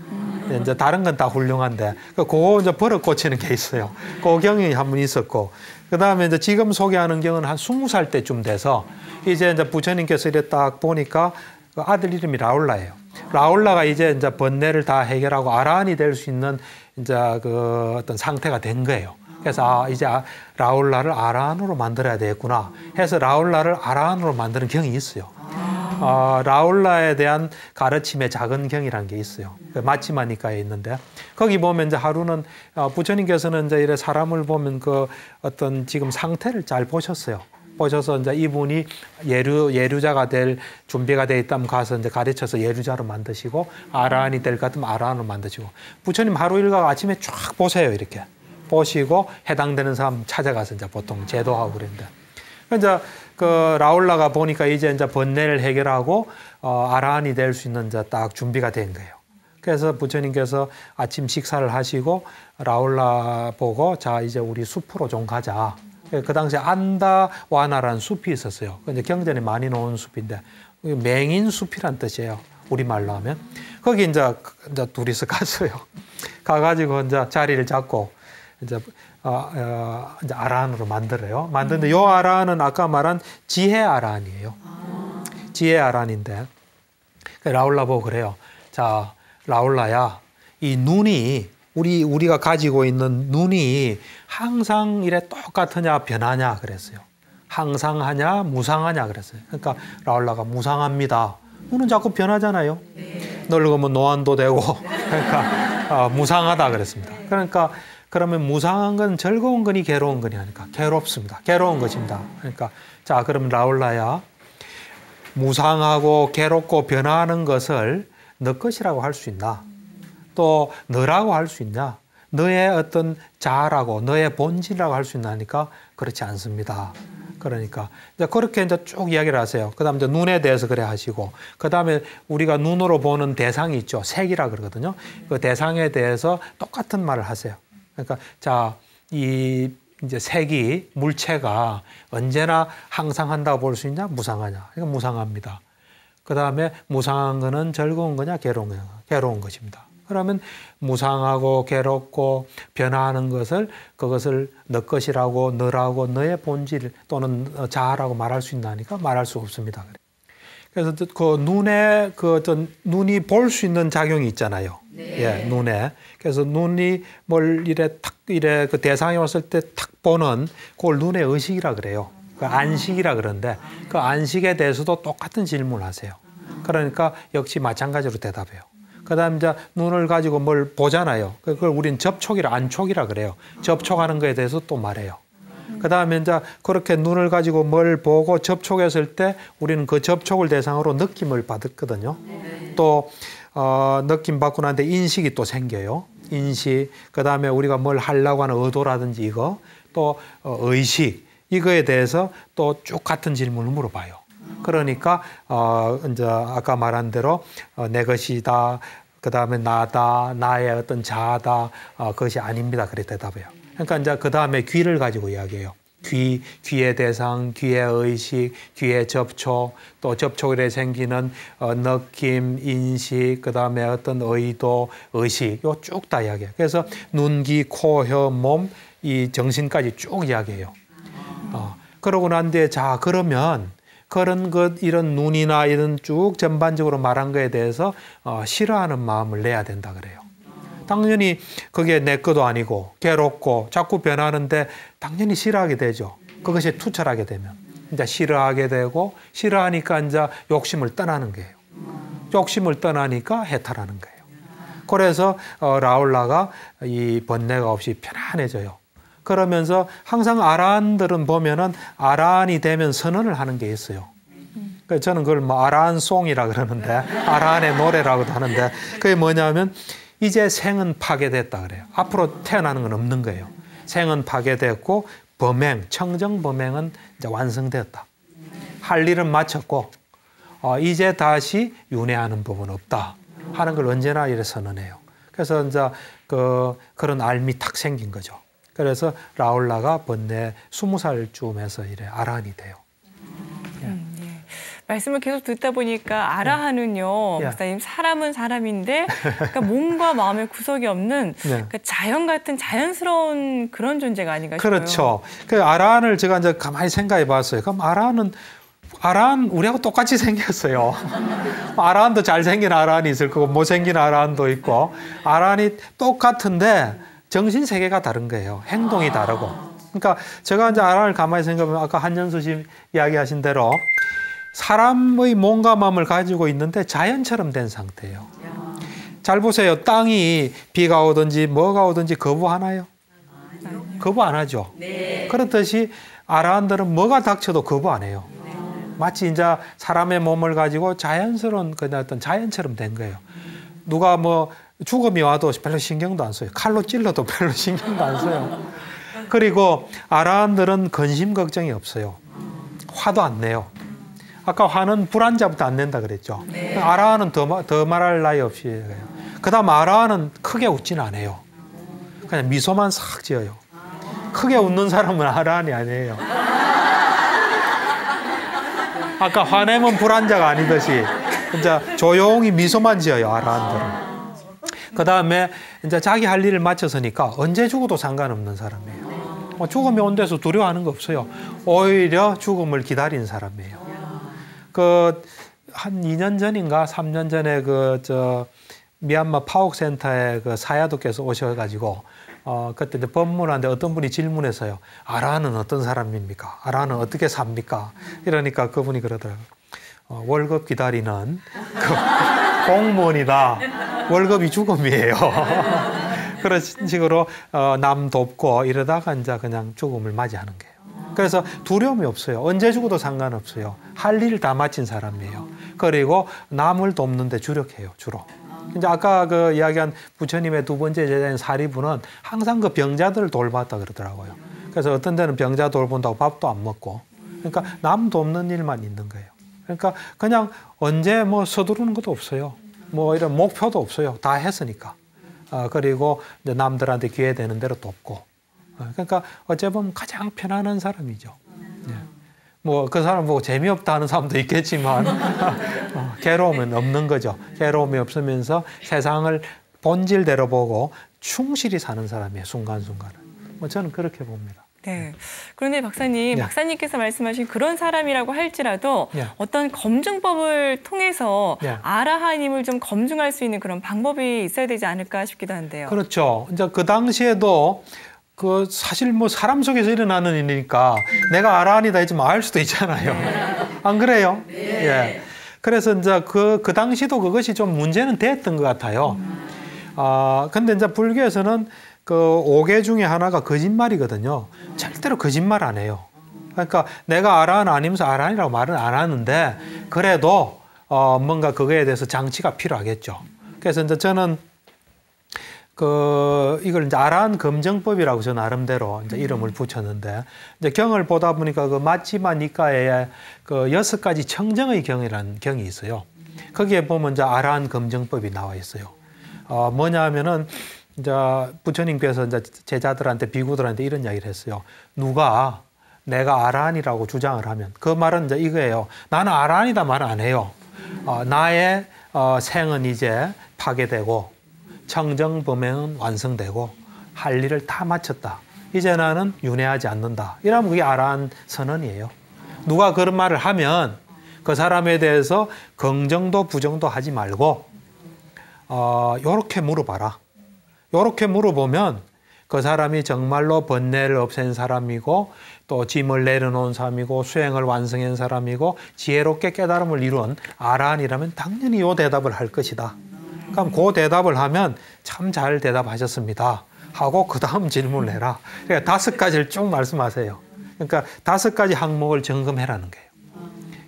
이제 다른 건 다 훌륭한데 그거 이제 버릇 고치는 게 있어요. 그 경이 한 번 있었고 그다음에 이제 지금 소개하는 경우는 한 20살 때쯤 돼서 이제 부처님께서 이래 딱 보니까 그 아들 이름이 라홀라예요. 라홀라가 이제 번뇌를 다 해결하고 아라한이 될 수 있는 이제 그 어떤 상태가 된 거예요. 그래서 이제 라홀라를 아라한으로 만들어야 되겠구나 해서 라홀라를 아라한으로 만드는 경이 있어요. 라홀라에 대한 가르침의 작은 경이라는 게 있어요. 마치마니카에 있는데 거기 보면 이제 하루는 부처님께서는 이제 이래 사람을 보면 그 어떤 지금 상태를 잘 보셨어요. 보셔서 이제 이분이 예류자가 될 준비가 돼 있다면 가서 이제 가르쳐서 예류자로 만드시고 아라한이 될 것 같으면 아라한으로 만드시고 부처님 하루 일과 아침에 쫙 보세요 이렇게. 보시고 해당되는 사람 찾아가서 이제 보통 제도하고 그랬는데. 이제 그 라홀라가 보니까 이제 번뇌를 해결하고 아라한이 될 수 있는 이제 딱 준비가 된 거예요. 그래서 부처님께서 아침 식사를 하시고 라홀라 보고 자 이제 우리 숲으로 좀 가자. 그 당시에 안다와나라는 숲이 있었어요. 이제 경전에 많이 나오는 숲인데 맹인 숲이란 뜻이에요. 우리말로 하면. 거기 이제 둘이서 갔어요. 가가지고 이제 자리를 잡고 이제 아라한으로 만들어요. 만드는데 요 아라한은 아까 말한 지혜 아라한이에요. 지혜 아라한인데 라홀라 보고 그래요. 자, 라홀라야, 이 눈이 우리가 가지고 있는 눈이 항상 이래 똑같으냐 변하냐 그랬어요. 항상하냐 무상하냐 그랬어요. 그러니까 라울라가 무상합니다. 눈은 자꾸 변하잖아요. 늙으면 노안도 되고 그러니까 무상하다 그랬습니다. 그러니까 그러면 무상한 건 즐거운 거니 괴로운 거니 하니까 괴롭습니다. 괴로운 것입니다. 그러니까 자 그럼 라울라야 무상하고 괴롭고 변화하는 것을 너 것이라고 할 수 있나? 또 너라고 할 수 있냐? 너의 어떤 자아라고 너의 본질이라고 할 수 있나 하니까 그렇지 않습니다. 그러니까 이제 그렇게 이제 쭉 이야기를 하세요. 그다음에 이제 눈에 대해서 그래 하시고 그다음에 우리가 눈으로 보는 대상이 있죠. 색이라 그러거든요. 그 대상에 대해서 똑같은 말을 하세요. 그러니까 자, 이 이제 색이 물체가 언제나 항상 한다고 볼 수 있냐? 무상하냐? 이거 무상합니다. 그다음에 무상한 거는 즐거운 거냐? 괴로운 거냐? 괴로운 것입니다. 그러면 무상하고 괴롭고 변화하는 것을 그것을 너 것이라고 너라고 너의 본질 또는 자아라고 말할 수 있나니까 말할 수 없습니다. 그래서 그 눈에 그 어떤 눈이 볼 수 있는 작용이 있잖아요. 네. 예, 눈에. 그래서 눈이 뭘 이래 탁 이래 그 대상이 왔을 때 탁 보는 그걸 눈의 의식이라 그래요. 그 안식이라 그러는데 그 안식에 대해서도 똑같은 질문을 하세요. 그러니까 역시 마찬가지로 대답해요. 그다음 이제 눈을 가지고 뭘 보잖아요. 그걸 우리는 접촉이라 안촉이라 그래요. 접촉하는 거에 대해서 또 말해요. 그다음에 이제 그렇게 눈을 가지고 뭘 보고 접촉했을 때 우리는 그 접촉을 대상으로 느낌을 받았거든요. 또 느낌 받고 난 뒤에 인식이 또 생겨요. 인식. 그다음에 우리가 뭘 하려고 하는 의도라든지 이거 또 의식 이거에 대해서 또 쭉 같은 질문을 물어봐요. 그러니까 이제 아까 말한 대로 내 것이다. 그다음에 나다. 나의 어떤 자아다. 그것이 아닙니다. 그래 대답해요. 그러니까 이제 그다음에 귀를 가지고 이야기해요. 귀의 대상, 귀의 의식, 귀의 접촉, 또 접촉에 생기는 느낌, 인식, 그다음에 어떤 의도, 의식, 요 쭉 다 이야기해요. 그래서 눈, 귀, 코, 혀, 몸, 이 정신까지 쭉 이야기해요. 그러고 난 뒤에 자 그러면 그런 것 이런 눈이나 이런 쭉 전반적으로 말한 거에 대해서 싫어하는 마음을 내야 된다 그래요. 당연히 그게 내 것도 아니고 괴롭고 자꾸 변하는데 당연히 싫어하게 되죠. 그것이 투철하게 되면 이제 싫어하게 되고 싫어하니까 이제 욕심을 떠나는 거예요. 욕심을 떠나니까 해탈하는 거예요. 그래서 라울라가 이 번뇌가 없이 편안해져요. 그러면서 항상 아라한들은 보면은 아라한이 되면 선언을 하는 게 있어요. 그래서 저는 그걸 뭐 아라한송이라 그러는데 아라한의 노래라고도 하는데 그게 뭐냐면 이제 생은 파괴됐다 그래요. 앞으로 태어나는 건 없는 거예요. 생은 파괴됐고 범행, 청정 범행은 이제 완성되었다. 할 일은 마쳤고 이제 다시 윤회하는 법은 없다 하는 걸 언제나 이래 선언해요. 그래서 이제 그런 알미 탁 생긴 거죠. 그래서 라울라가 번뇌 20살쯤에서 이래 아라한이 돼요. 말씀을 계속 듣다 보니까 아라한은요, 목사님 사람은 사람인데 그러니까 몸과 마음의 구석이 없는 그러니까 자연 같은 자연스러운 그런 존재가 아닌가 싶어요. 그렇죠. 그 아라한을 제가 이제 가만히 생각해 봤어요. 그럼 아라한 우리하고 똑같이 생겼어요. 아라한도 잘생긴 아라한이 있을 거고 못생긴 아라한도 있고 아라한이 똑같은데 정신 세계가 다른 거예요. 행동이 다르고. 그러니까 제가 이제 아라한을 가만히 생각하면 아까 한연수 씨 이야기하신 대로 사람의 몸과 마음을 가지고 있는데 자연처럼 된 상태예요. 잘 보세요. 땅이 비가 오든지 뭐가 오든지 거부하나요? 거부 안 하죠. 그렇듯이 아라한들은 뭐가 닥쳐도 거부 안 해요. 마치 이제 사람의 몸을 가지고 자연스러운 어떤 자연처럼 된 거예요. 누가 뭐 죽음이 와도 별로 신경도 안 써요. 칼로 찔러도 별로 신경도 안 써요. 그리고 아라한들은 근심 걱정이 없어요. 화도 안 내요. 아까 화는 불안자부터 안 낸다 그랬죠. 아라한은 더 말할 나위 없이 해요. 그다음 아라한은 크게 웃지는 않아요. 그냥 미소만 싹 지어요. 크게 웃는 사람은 아라한이 아니에요. 아까 화내면 불안자가 아니듯이 이제 조용히 미소만 지어요. 아라한들은. 그다음에 이제 자기 할 일을 마쳤으니까 언제 죽어도 상관없는 사람이에요. 죽음이 온 데서 두려워하는 거 없어요. 오히려 죽음을 기다리는 사람이에요. 한 2년 전인가 3년 전에 미얀마 파옥센터에 사야도께서 오셔가지고 그때 이제 법문하는데 어떤 분이 질문해서요. 아라는 어떤 사람입니까? 아라는 어떻게 삽니까? 이러니까 그분이 그러더라고요. 월급 기다리는 그 공무원이다. 월급이 죽음이에요. 그런 식으로 남 돕고 이러다가 이제 그냥 죽음을 맞이하는 거예요. 그래서 두려움이 없어요. 언제 죽어도 상관없어요. 할 일 다 마친 사람이에요. 그리고 남을 돕는데 주력해요, 주로. 이제 아까 그 이야기한 부처님의 두 번째 제자인 사리부는 항상 그 병자들을 돌봤다 그러더라고요. 그래서 어떤 데는 병자 돌본다고 밥도 안 먹고, 그러니까 남 돕는 일만 있는 거예요. 그러니까 그냥 언제 뭐 서두르는 것도 없어요. 뭐 이런 목표도 없어요. 다 했으니까. 그리고 이제 남들한테 기회 되는 대로 돕고. 그러니까 어째 보면 가장 편안한 사람이죠. 뭐 그 사람 보고 재미없다 하는 사람도 있겠지만 괴로움은 없는 거죠. 괴로움이 없으면서 세상을 본질대로 보고 충실히 사는 사람이에요. 순간순간을. 뭐 저는 그렇게 봅니다. 네. 그런데 박사님, 박사님께서 말씀하신 그런 사람이라고 할지라도 어떤 검증법을 통해서 아라하님을 좀 검증할 수 있는 그런 방법이 있어야 되지 않을까 싶기도 한데요. 그렇죠. 이제 그 당시에도 그 사실 뭐 사람 속에서 일어나는 일이니까 내가 아라한이다 했지만 알 수도 있잖아요. 안 그래요? 예. 그래서 이제 그 당시도 그것이 좀 문제는 됐던 것 같아요. 근데 이제 불교에서는 그 5개 중에 하나가 거짓말이거든요. 절대로 거짓말 안 해요. 그러니까 내가 아라한 아니면서 아라한이라고 말은 안 하는데 그래도 뭔가 그거에 대해서 장치가 필요하겠죠. 그래서 이제 저는 이걸 이제 아라한 검증법이라고 저 나름대로 이제 이름을 붙였는데, 이제 경을 보다 보니까 그 마치마 니카에 그 6가지 청정의 경이라는 경이 있어요. 거기에 보면 이제 아라한 검증법이 나와 있어요. 뭐냐면은 이제 부처님께서 이제 제자들한테 비구들한테 이런 이야기를 했어요. 누가 내가 아라한이라고 주장을 하면 그 말은 이제 이거예요. 나는 아라한이다 말 안 해요. 나의 생은 이제 파괴되고 청정 범행은 완성되고 할 일을 다 마쳤다. 이제 나는 윤회하지 않는다. 이러면 그게 아라한 선언이에요. 누가 그런 말을 하면 그 사람에 대해서 긍정도 부정도 하지 말고 요렇게 물어봐라. 요렇게 물어보면 그 사람이 정말로 번뇌를 없앤 사람이고 또 짐을 내려놓은 사람이고 수행을 완성한 사람이고 지혜롭게 깨달음을 이룬 아라한이라면 당연히 요 대답을 할 것이다. 그럼 그 대답을 하면 참 잘 대답하셨습니다 하고 그 다음 질문을 해라. 그러니까 5가지를 쭉 말씀하세요. 그러니까 5가지 항목을 점검해라는 거예요.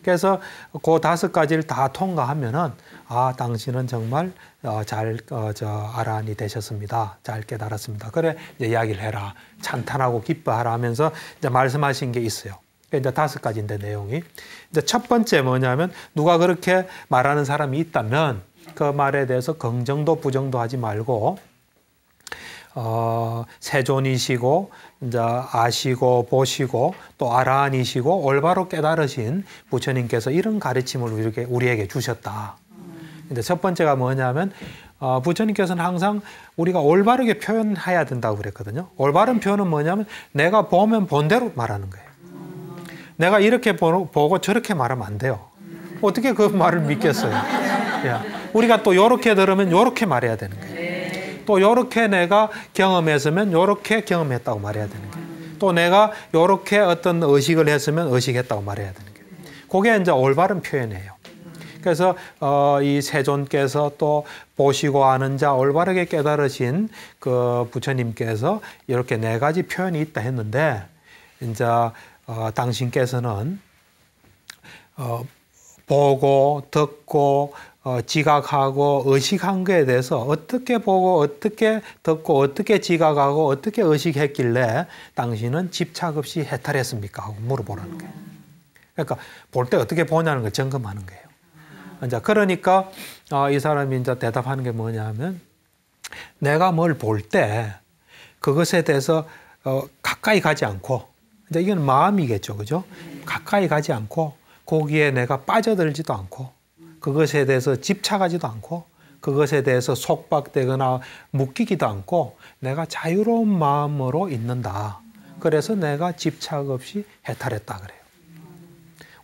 그래서 그 5가지를 다 통과하면은 당신은 정말 아라한이 되셨습니다. 잘 깨달았습니다. 그래 이제 이야기를 해라. 찬탄하고 기뻐하라 하면서 이제 말씀하신 게 있어요. 이제 5가지인데 내용이 이제 첫 번째 뭐냐면 누가 그렇게 말하는 사람이 있다면 그 말에 대해서 긍정도 부정도 하지 말고 세존이시고 이제 아시고 보시고 또 아라한이시고 올바로 깨달으신 부처님께서 이런 가르침을 우리에게 주셨다. 근데 첫 번째가 뭐냐면 부처님께서는 항상 우리가 올바르게 표현해야 된다고 그랬거든요. 올바른 표현은 뭐냐면 내가 보면 본 대로 말하는 거예요. 내가 이렇게 보고 저렇게 말하면 안 돼요. 어떻게 그 말을 믿겠어요? 우리가 또 이렇게 들으면 이렇게 말해야 되는 거예요. 또 이렇게 내가 경험했으면 이렇게 경험했다고 말해야 되는 거예요. 또 내가 이렇게 어떤 의식을 했으면 의식했다고 말해야 되는 거예요. 그게 이제 올바른 표현이에요. 그래서 이 세존께서 또 보시고 아는 자 올바르게 깨달으신 그 부처님께서 이렇게 4가지 표현이 있다 했는데 이제 당신께서는 보고 듣고 지각하고 의식한 거에 대해서 어떻게 보고 어떻게 듣고 어떻게 지각하고 어떻게 의식했길래 당신은 집착 없이 해탈했습니까? 하고 물어보라는 거예요. 그러니까 볼 때 어떻게 보냐는 걸 점검하는 거예요. 이제 그러니까 이 사람이 이제 대답하는 게 뭐냐면 내가 뭘 볼 때 그것에 대해서 가까이 가지 않고 이제 이건 마음이겠죠, 그죠? 가까이 가지 않고 거기에 내가 빠져들지도 않고 그것에 대해서 집착하지도 않고 그것에 대해서 속박되거나 묶이기도 않고 내가 자유로운 마음으로 있는다. 그래서 내가 집착 없이 해탈했다 그래요.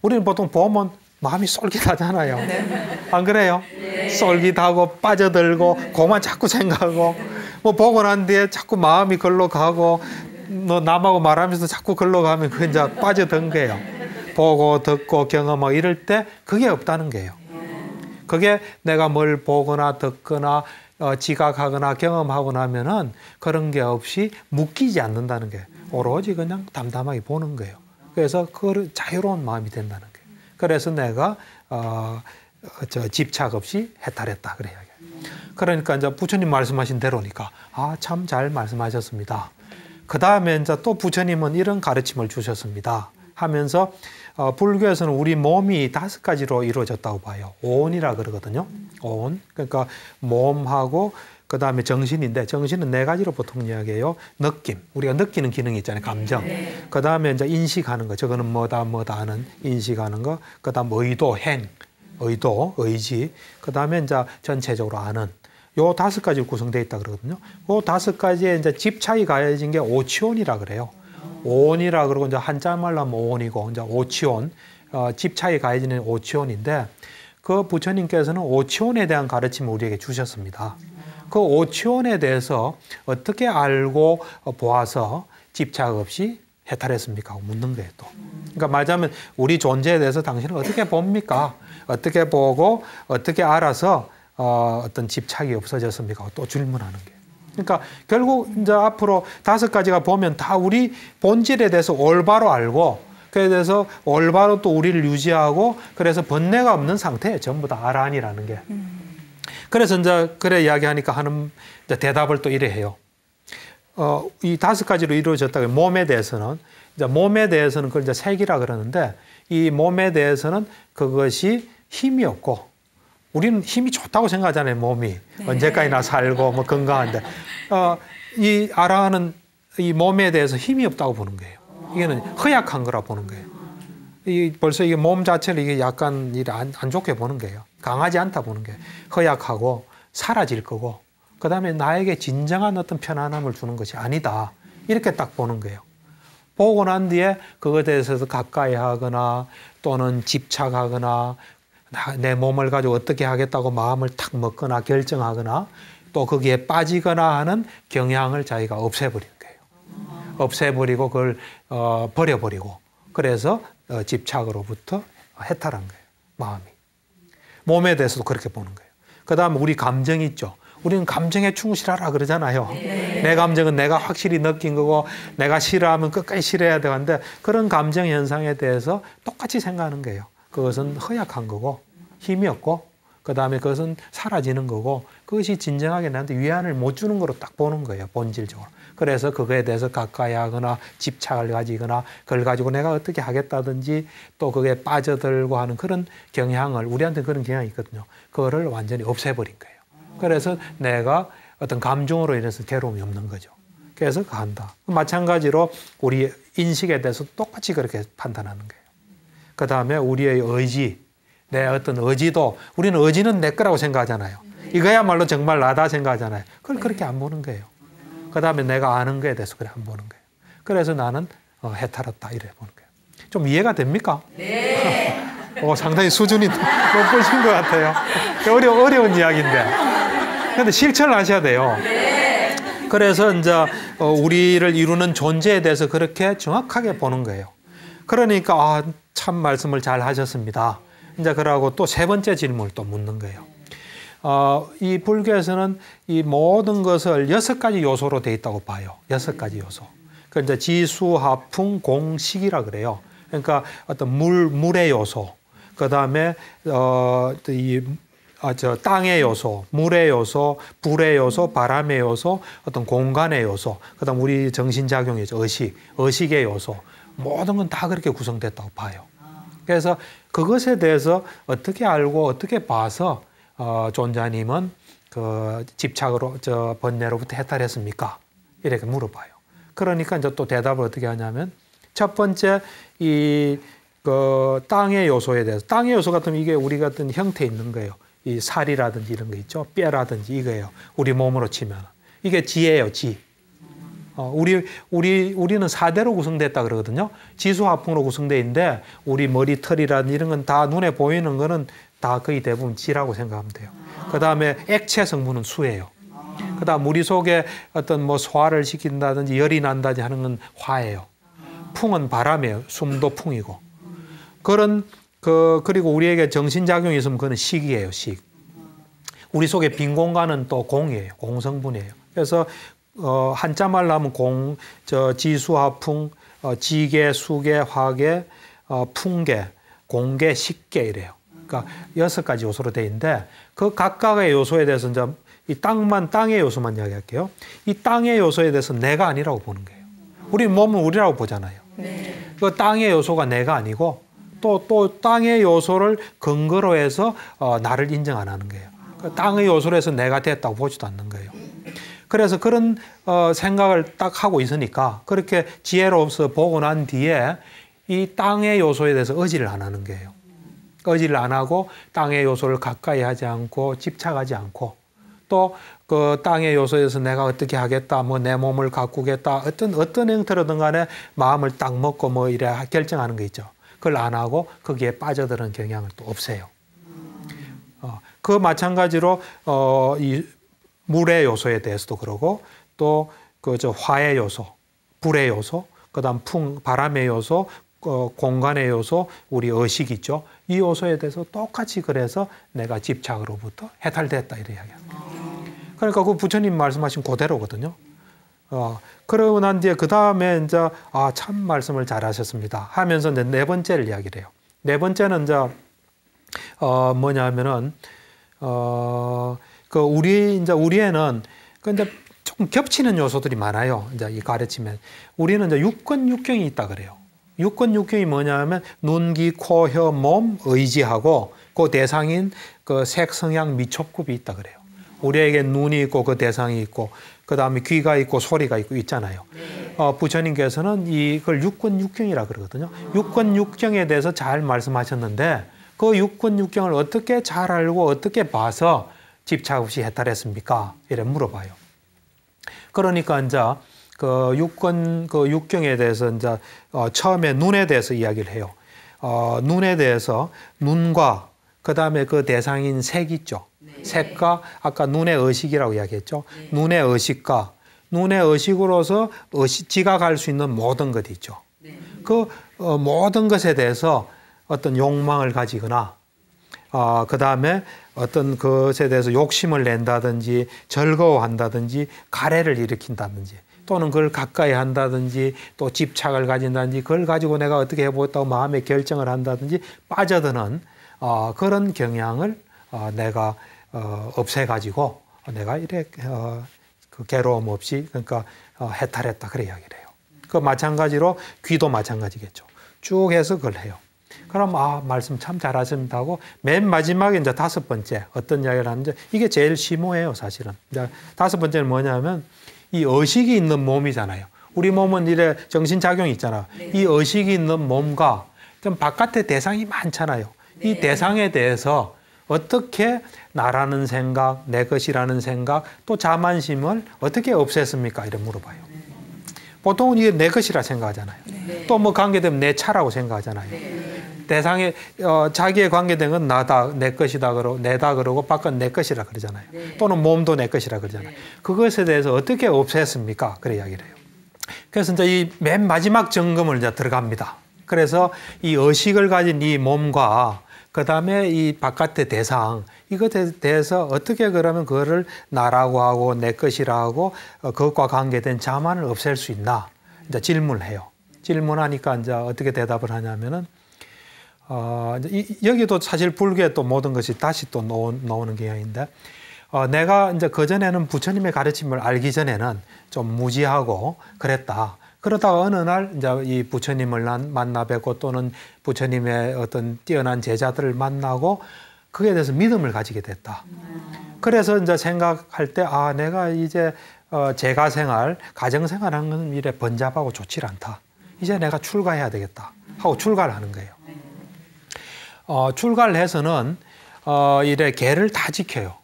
우리는 보통 보면 마음이 쏠깃하잖아요. 안 그래요? 쏠깃하고 빠져들고 그만 자꾸 생각하고 뭐 보고 난 뒤에 자꾸 마음이 걸로 가고 너 남하고 말하면서 자꾸 걸로 가면 그게 이제 빠져든 거예요. 보고 듣고 경험하고 이럴 때 그게 없다는 거예요. 그게 내가 뭘 보거나 듣거나 지각하거나 경험하고 나면은 그런 게 없이 묶이지 않는다는 게 오로지 그냥 담담하게 보는 거예요. 그래서 그 자유로운 마음이 된다는 거예요. 그래서 내가 집착 없이 해탈했다 그래요. 그러니까 이제 부처님 말씀하신 대로니까 참 잘 말씀하셨습니다. 그 다음에 이제 또 부처님은 이런 가르침을 주셨습니다. 하면서 불교에서는 우리 몸이 5가지로 이루어졌다고 봐요. 오온이라 그러거든요. 오온. 그러니까 몸하고 그 다음에 정신인데 정신은 4가지로 보통 이야기해요. 느낌. 우리가 느끼는 기능이 있잖아요. 감정. 그 다음에 이제 인식하는 거. 저거는 뭐다 하는 인식하는 거. 그 다음 의도, 행. 의도, 의지. 그 다음에 이제 전체적으로 아는. 요 5가지로 구성되어 있다 그러거든요. 요 5가지에 이제 집착이 가해진 게 오치온이라 그래요. 오온이라 그러고 이제 한자말로 하면 오온이고 이제 오치온, 집착이 가해지는 오치온인데 그 부처님께서는 오치온에 대한 가르침을 우리에게 주셨습니다. 그 오치온에 대해서 어떻게 알고 보아서 집착 없이 해탈했습니까? 하고 묻는 거예요, 또. 그러니까 말하자면 우리 존재에 대해서 당신은 어떻게 봅니까? 어떻게 보고 어떻게 알아서 어떤 집착이 없어졌습니까? 또 질문하는 거예요. 그러니까 결국 이제 앞으로 5가지가 보면 다 우리 본질에 대해서 올바로 알고 그에 대해서 올바로 또 우리를 유지하고 그래서 번뇌가 없는 상태예요. 전부 다 아란이라는 게. 그래서 이제 그래 이야기하니까 하는 이제 대답을 또 이래 해요. 이 5가지로 이루어졌다. 몸에 대해서는 이제 몸에 대해서는 그걸 이제 색이라 그러는데 이 몸에 대해서는 그것이 힘이 없고 우리는 힘이 좋다고 생각하잖아요, 몸이. 네. 언제까지나 살고, 뭐 건강한데. 이 아라는 이 몸에 대해서 힘이 없다고 보는 거예요. 이게는 허약한 거라 보는 거예요. 벌써 이게 몸 자체를 이게 약간 안 좋게 보는 거예요. 강하지 않다 보는 거예요. 허약하고 사라질 거고, 그 다음에 나에게 진정한 어떤 편안함을 주는 것이 아니다. 이렇게 딱 보는 거예요. 보고 난 뒤에 그것에 대해서 가까이 하거나 또는 집착하거나 내 몸을 가지고 어떻게 하겠다고 마음을 탁 먹거나 결정하거나 또 거기에 빠지거나 하는 경향을 자기가 없애버리는 거예요. 없애버리고 그걸 버려버리고 그래서 집착으로부터 해탈한 거예요. 마음이. 몸에 대해서도 그렇게 보는 거예요. 그 다음에 우리 감정이 있죠. 우리는 감정에 충실하라 그러잖아요. 네. 내 감정은 내가 확실히 느낀 거고 내가 싫어하면 끝까지 싫어야 되는데 그런 감정 현상에 대해서 똑같이 생각하는 거예요. 그것은 허약한 거고 힘이 없고 그 다음에 그것은 사라지는 거고 그것이 진정하게 나한테 위안을 못 주는 거로 딱 보는 거예요. 본질적으로. 그래서 그거에 대해서 가까이 하거나 집착을 가지거나 그걸 가지고 내가 어떻게 하겠다든지 또 그게 빠져들고 하는 그런 경향을 우리한테 그런 경향이 있거든요. 그거를 완전히 없애버린 거예요. 그래서 내가 어떤 감정으로 인해서 괴로움이 없는 거죠. 그래서 간다. 마찬가지로 우리 인식에 대해서 똑같이 그렇게 판단하는 거예요. 그 다음에 우리의 의지, 내 어떤 의지도 우리는 의지는 내 거라고 생각하잖아요. 이거야말로 정말 나다 생각하잖아요. 그걸 그렇게 안 보는 거예요. 그 다음에 내가 아는 거에 대해서 그래 안 보는 거예요. 그래서 나는 해탈했다 이래 보는 거예요. 좀 이해가 됩니까? 네. 상당히 수준이 높으신 것 같아요. 어려운 이야기인데. 근데 실천을 하셔야 돼요. 네. 그래서 이제 우리를 이루는 존재에 대해서 그렇게 정확하게 보는 거예요. 그러니까 참 말씀을 잘 하셨습니다. 이제 그러고 또 3번째 질문을 또 묻는 거예요. 이 불교에서는 이 모든 것을 6가지 요소로 되어 있다고 봐요. 6가지 요소. 그 이제 지수, 화풍, 공, 식이라 그래요. 그러니까 어떤 물의 요소, 그 다음에 땅의 요소, 물의 요소, 불의 요소, 바람의 요소, 어떤 공간의 요소, 그 다음 우리 정신작용의 의식의 요소, 모든 건 다 그렇게 구성됐다고 봐요. 그래서 그것에 대해서 어떻게 알고 어떻게 봐서 존자님은 그 집착으로 번뇌로부터 해탈했습니까? 이렇게 물어봐요. 그러니까 이제 또 대답을 어떻게 하냐면 첫 번째 그 땅의 요소에 대해서 땅의 요소 같으면 이게 우리 같은 형태 있는 거예요. 이 살이라든지 이런 거 있죠. 뼈라든지 이거예요. 우리 몸으로 치면 이게 지예요. 지. 우리는 4대로 구성됐다 그러거든요. 지수화풍으로 구성되어 있는데 우리 머리 털이라든지 이런 건 다 눈에 보이는 거는 다 거의 대부분 지라고 생각하면 돼요. 그 다음에 액체 성분은 수예요. 그다음 우리 속에 어떤 뭐 소화를 시킨다든지 열이 난다든지 하는 건 화예요. 풍은 바람이에요. 숨도 풍이고. 그리고 우리에게 정신작용이 있으면 그건 식이에요. 식. 우리 속에 빈 공간은 또 공이에요. 공성분이에요. 그래서 한자말로 하면 지수화풍, 지계, 수계, 화계, 풍계, 공계, 식계 이래요. 그러니까 6가지 요소로 돼 있는데 그 각각의 요소에 대해서 이제 이 땅의 요소만 이야기할게요. 이 땅의 요소에 대해서 내가 아니라고 보는 거예요. 우리 몸은 우리라고 보잖아요. 네. 그 땅의 요소가 내가 아니고 또 땅의 요소를 근거로 해서 나를 인정 안 하는 거예요. 그 땅의 요소로 해서 내가 됐다고 보지도 않는 거예요. 그래서 그런 생각을 딱 하고 있으니까 그렇게 지혜로워서 보고 난 뒤에 이 땅의 요소에 대해서 의지를 안 하는 거예요. 의지를 안 하고 땅의 요소를 가까이 하지 않고 집착하지 않고 또 그 땅의 요소에서 내가 어떻게 하겠다, 뭐 내 몸을 가꾸겠다, 어떤 형태로든 간에 마음을 딱 먹고 뭐 이래 결정하는 거 있죠. 그걸 안 하고 거기에 빠져드는 경향을 또 없애요. 그 마찬가지로 이 물의 요소에 대해서도 그러고 또 화의 요소, 불의 요소, 그다음 바람의 요소, 공간의 요소, 우리 의식 있죠. 이 요소에 대해서 똑같이 그래서 내가 집착으로부터 해탈됐다 이렇게 이야기합니다. 그러니까 그 부처님 말씀하신 그대로거든요. 그러고 난 뒤에 그 다음에 이제 참 말씀을 잘하셨습니다 하면서 이제 4번째를 이야기를 해요. 4번째는 이제 뭐냐면은 우리에는 근데 조금 겹치는 요소들이 많아요. 이제 이 가르치면 우리는 이제 육권육경이 있다 그래요. 육권육경이 뭐냐면 눈, 귀, 코, 혀, 몸, 의지하고 그 대상인 그 색, 성향, 미촉급이 있다 그래요. 우리에게 눈이 있고 그 대상이 있고 그 다음에 귀가 있고 소리가 있고 있잖아요. 부처님께서는 이걸 육권육경이라 그러거든요. 육권육경에 대해서 잘 말씀하셨는데 그 육권육경을 어떻게 잘 알고 어떻게 봐서 집착 없이 해탈했습니까? 이래 물어봐요. 그러니까 이제 육경에 대해서 이제 처음에 눈에 대해서 이야기를 해요. 눈에 대해서 눈과 그 다음에 그 대상인 색 있죠. 네. 색과 아까 눈의 의식이라고 이야기했죠. 네. 눈의 의식과 눈의 의식으로서 지각할 수 있는 모든 것이 있죠. 네. 그 모든 것에 대해서 어떤 욕망을 가지거나 그 다음에 어떤 것에 대해서 욕심을 낸다든지 즐거워한다든지 가래를 일으킨다든지 또는 그걸 가까이 한다든지 또 집착을 가진다든지 그걸 가지고 내가 어떻게 해보겠다고 마음의 결정을 한다든지 빠져드는 그런 경향을 내가 없애가지고 내가 이래 그 괴로움 없이 그러니까 해탈했다 그래 이야기를 해요. 그 마찬가지로 귀도 마찬가지겠죠. 쭉 해서 그걸 해요. 그럼 말씀 참 잘하십니다 하고 맨 마지막에 이제 5번째 어떤 이야기를 하는지 이게 제일 심오해요 사실은. 이제 5번째는 뭐냐면 이 의식이 있는 몸이잖아요. 우리 몸은 이래 정신작용이 있잖아. 네. 이 의식이 있는 몸과 좀 바깥에 대상이 많잖아요. 네. 이 대상에 대해서 어떻게 나라는 생각, 내 것이라는 생각, 또 자만심을 어떻게 없앴습니까? 이렇게 물어봐요. 보통은 이게 내 것이라 생각하잖아요. 네. 또 뭐 관계되면 내 차라고 생각하잖아요. 네. 대상에 자기에 관계된 건 나다, 내 것이다 그러고 내다 그러고 바깥 내 것이라 그러잖아요. 네. 또는 몸도 내 것이라 그러잖아요. 네. 그것에 대해서 어떻게 없앴습니까? 그래 이야기를 해요. 그래서 이제 이 맨 마지막 점검을 이제 들어갑니다. 그래서 이 의식을 가진 이 몸과 그 다음에 이 바깥의 대상 이것에 대해서 어떻게 그러면 그거를 나라고 하고 내 것이라 하고 그것과 관계된 자만을 없앨 수 있나 이제 질문을 해요. 질문하니까 이제 어떻게 대답을 하냐면은 여기도 사실 불교의 또 모든 것이 다시 또 나오는 경향인데 내가 이제 그전에는 부처님의 가르침을 알기 전에는 좀 무지하고 그랬다. 그러다가 어느 날 이제 이 부처님을 만나 뵙고 또는 부처님의 어떤 뛰어난 제자들을 만나고 그에 대해서 믿음을 가지게 됐다. 그래서 이제 생각할 때 내가 이제 재가생활, 가정생활하는 건 이래 번잡하고 좋지 않다. 이제 내가 출가해야 되겠다 하고 출가를 하는 거예요. 출가를 해서는 이래 계를 다 지켜요.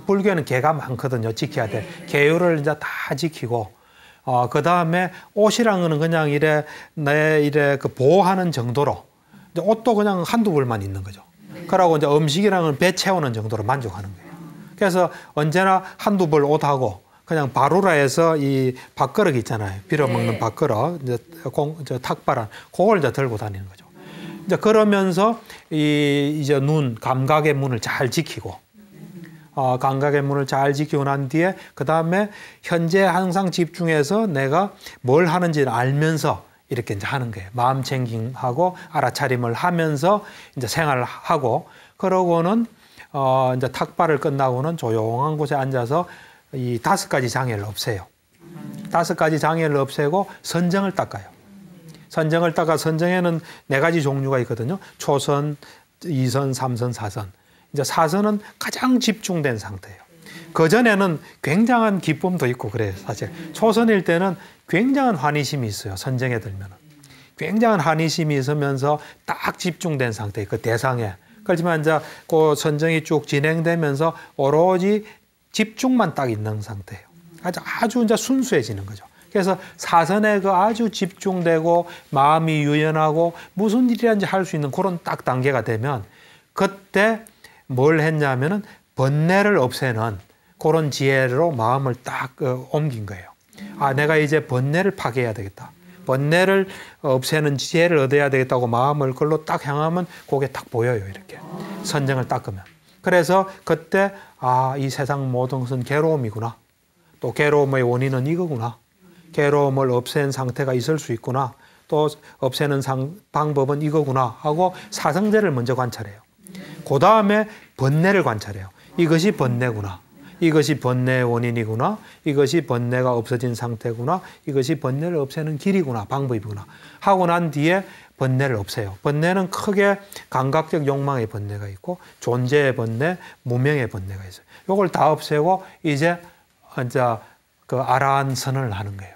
불교에는 계가 많거든요. 지켜야 돼. 계율을 이제 다 지키고 그 다음에 옷이란 거는 그냥 이래 그 보호하는 정도로 이제 옷도 그냥 한두 벌만 있는 거죠. 그러고 이제 음식이란 건 배 채우는 정도로 만족하는 거예요. 그래서 언제나 한두 벌 옷하고 그냥 바루라 해서 이 밥그릇 있잖아요. 빌어먹는 밥그릇, 이제 탁발한 그걸 이제 들고 다니는 거죠. 이제 그러면서 이제 감각의 문을 잘 지키고, 감각의 문을 잘 지키고 난 뒤에 그 다음에 현재 항상 집중해서 내가 뭘 하는지를 알면서 이렇게 이제 하는 거예요. 마음 챙김하고 알아차림을 하면서 이제 생활을 하고, 그러고는 이제 탁발을 끝나고는 조용한 곳에 앉아서 이 5가지 장애를 없애요. 5가지 장애를 없애고 선정을 닦아요. 선정을 닦아, 선정에는 4가지 종류가 있거든요. 초선, 2선, 3선, 4선. 이제 4선은 가장 집중된 상태예요. 그전에는 굉장한 기쁨도 있고 그래요, 사실. 초선일 때는 굉장한 환희심이 있어요, 선정에 들면은. 굉장한 환희심이 있으면서 딱 집중된 상태예요, 그 대상에. 그렇지만 이제 그 선정이 쭉 진행되면서 오로지 집중만 딱 있는 상태예요. 아주 이제 순수해지는 거죠. 그래서 사선에 그 아주 집중되고 마음이 유연하고 무슨 일이든지 할 수 있는 그런 딱 단계가 되면 그때 뭘 했냐면은 번뇌를 없애는 그런 지혜로 마음을 딱 옮긴 거예요. 내가 이제 번뇌를 파괴해야 되겠다. 번뇌를 없애는 지혜를 얻어야 되겠다고 마음을 그걸로 딱 향하면 그게 딱 보여요, 이렇게. 선정을 닦으면. 그래서 그때 이 세상 모든 것은 괴로움이구나. 또 괴로움의 원인은 이거구나. 괴로움을 없앤 상태가 있을 수 있구나. 또 없애는 방법은 이거구나 하고 사성제를 먼저 관찰해요. 그 다음에 번뇌를 관찰해요. 이것이 번뇌구나. 이것이 번뇌의 원인이구나. 이것이 번뇌가 없어진 상태구나. 이것이 번뇌를 없애는 길이구나. 방법이구나. 하고 난 뒤에 번뇌를 없애요. 번뇌는 크게 감각적 욕망의 번뇌가 있고 존재의 번뇌, 무명의 번뇌가 있어요. 이걸 다 없애고 이제 그 아라한 선언을 하는 거예요.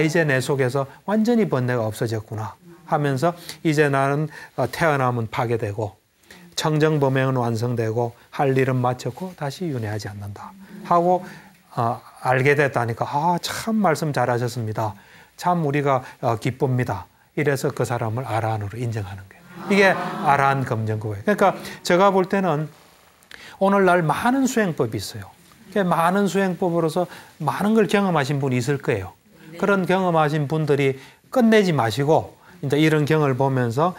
이제 내 속에서 완전히 번뇌가 없어졌구나 하면서 이제 나는 태어남은 파괴되고 청정범행은 완성되고 할 일은 마쳤고 다시 윤회하지 않는다 하고 알게 됐다니까 참 말씀 잘하셨습니다. 참 우리가 기쁩니다. 이래서 그 사람을 아라한으로 인정하는 거예요. 이게 아라한 검정법이에요. 그러니까 제가 볼 때는 오늘날 많은 수행법이 있어요. 많은 수행법으로서 많은 걸 경험하신 분이 있을 거예요. 그런 경험하신 분들이 끝내지 마시고 이제 이런 경을 보면서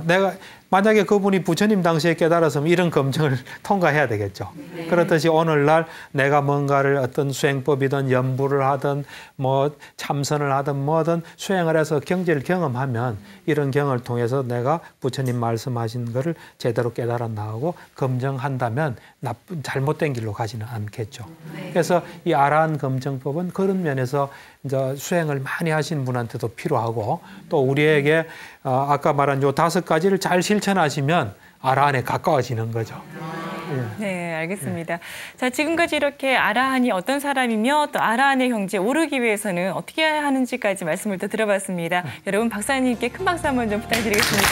내가 만약에 그분이 부처님 당시에 깨달았으면 이런 검증을 통과해야 되겠죠. 그렇듯이 오늘날 내가 뭔가를 어떤 수행법이든 연부를 하든 뭐 참선을 하든 뭐든 수행을 해서 경지를 경험하면 이런 경을 통해서 내가 부처님 말씀하신 거를 제대로 깨달았나 하고 검증한다면 잘못된 길로 가지는 않겠죠. 그래서 이 아라한 검증법은 그런 면에서 이제 수행을 많이 하신 분한테도 필요하고 또 우리에게 아까 말한 요 5가지를 잘 실천하시면 아라한에 가까워지는 거죠. 네, 알겠습니다. 자, 지금까지 이렇게 아라한이 어떤 사람이며 또 아라한의 경지에 오르기 위해서는 어떻게 해야 하는지까지 말씀을 또 들어봤습니다. 여러분 박사님께 큰 박수 한번 좀 부탁드리겠습니다.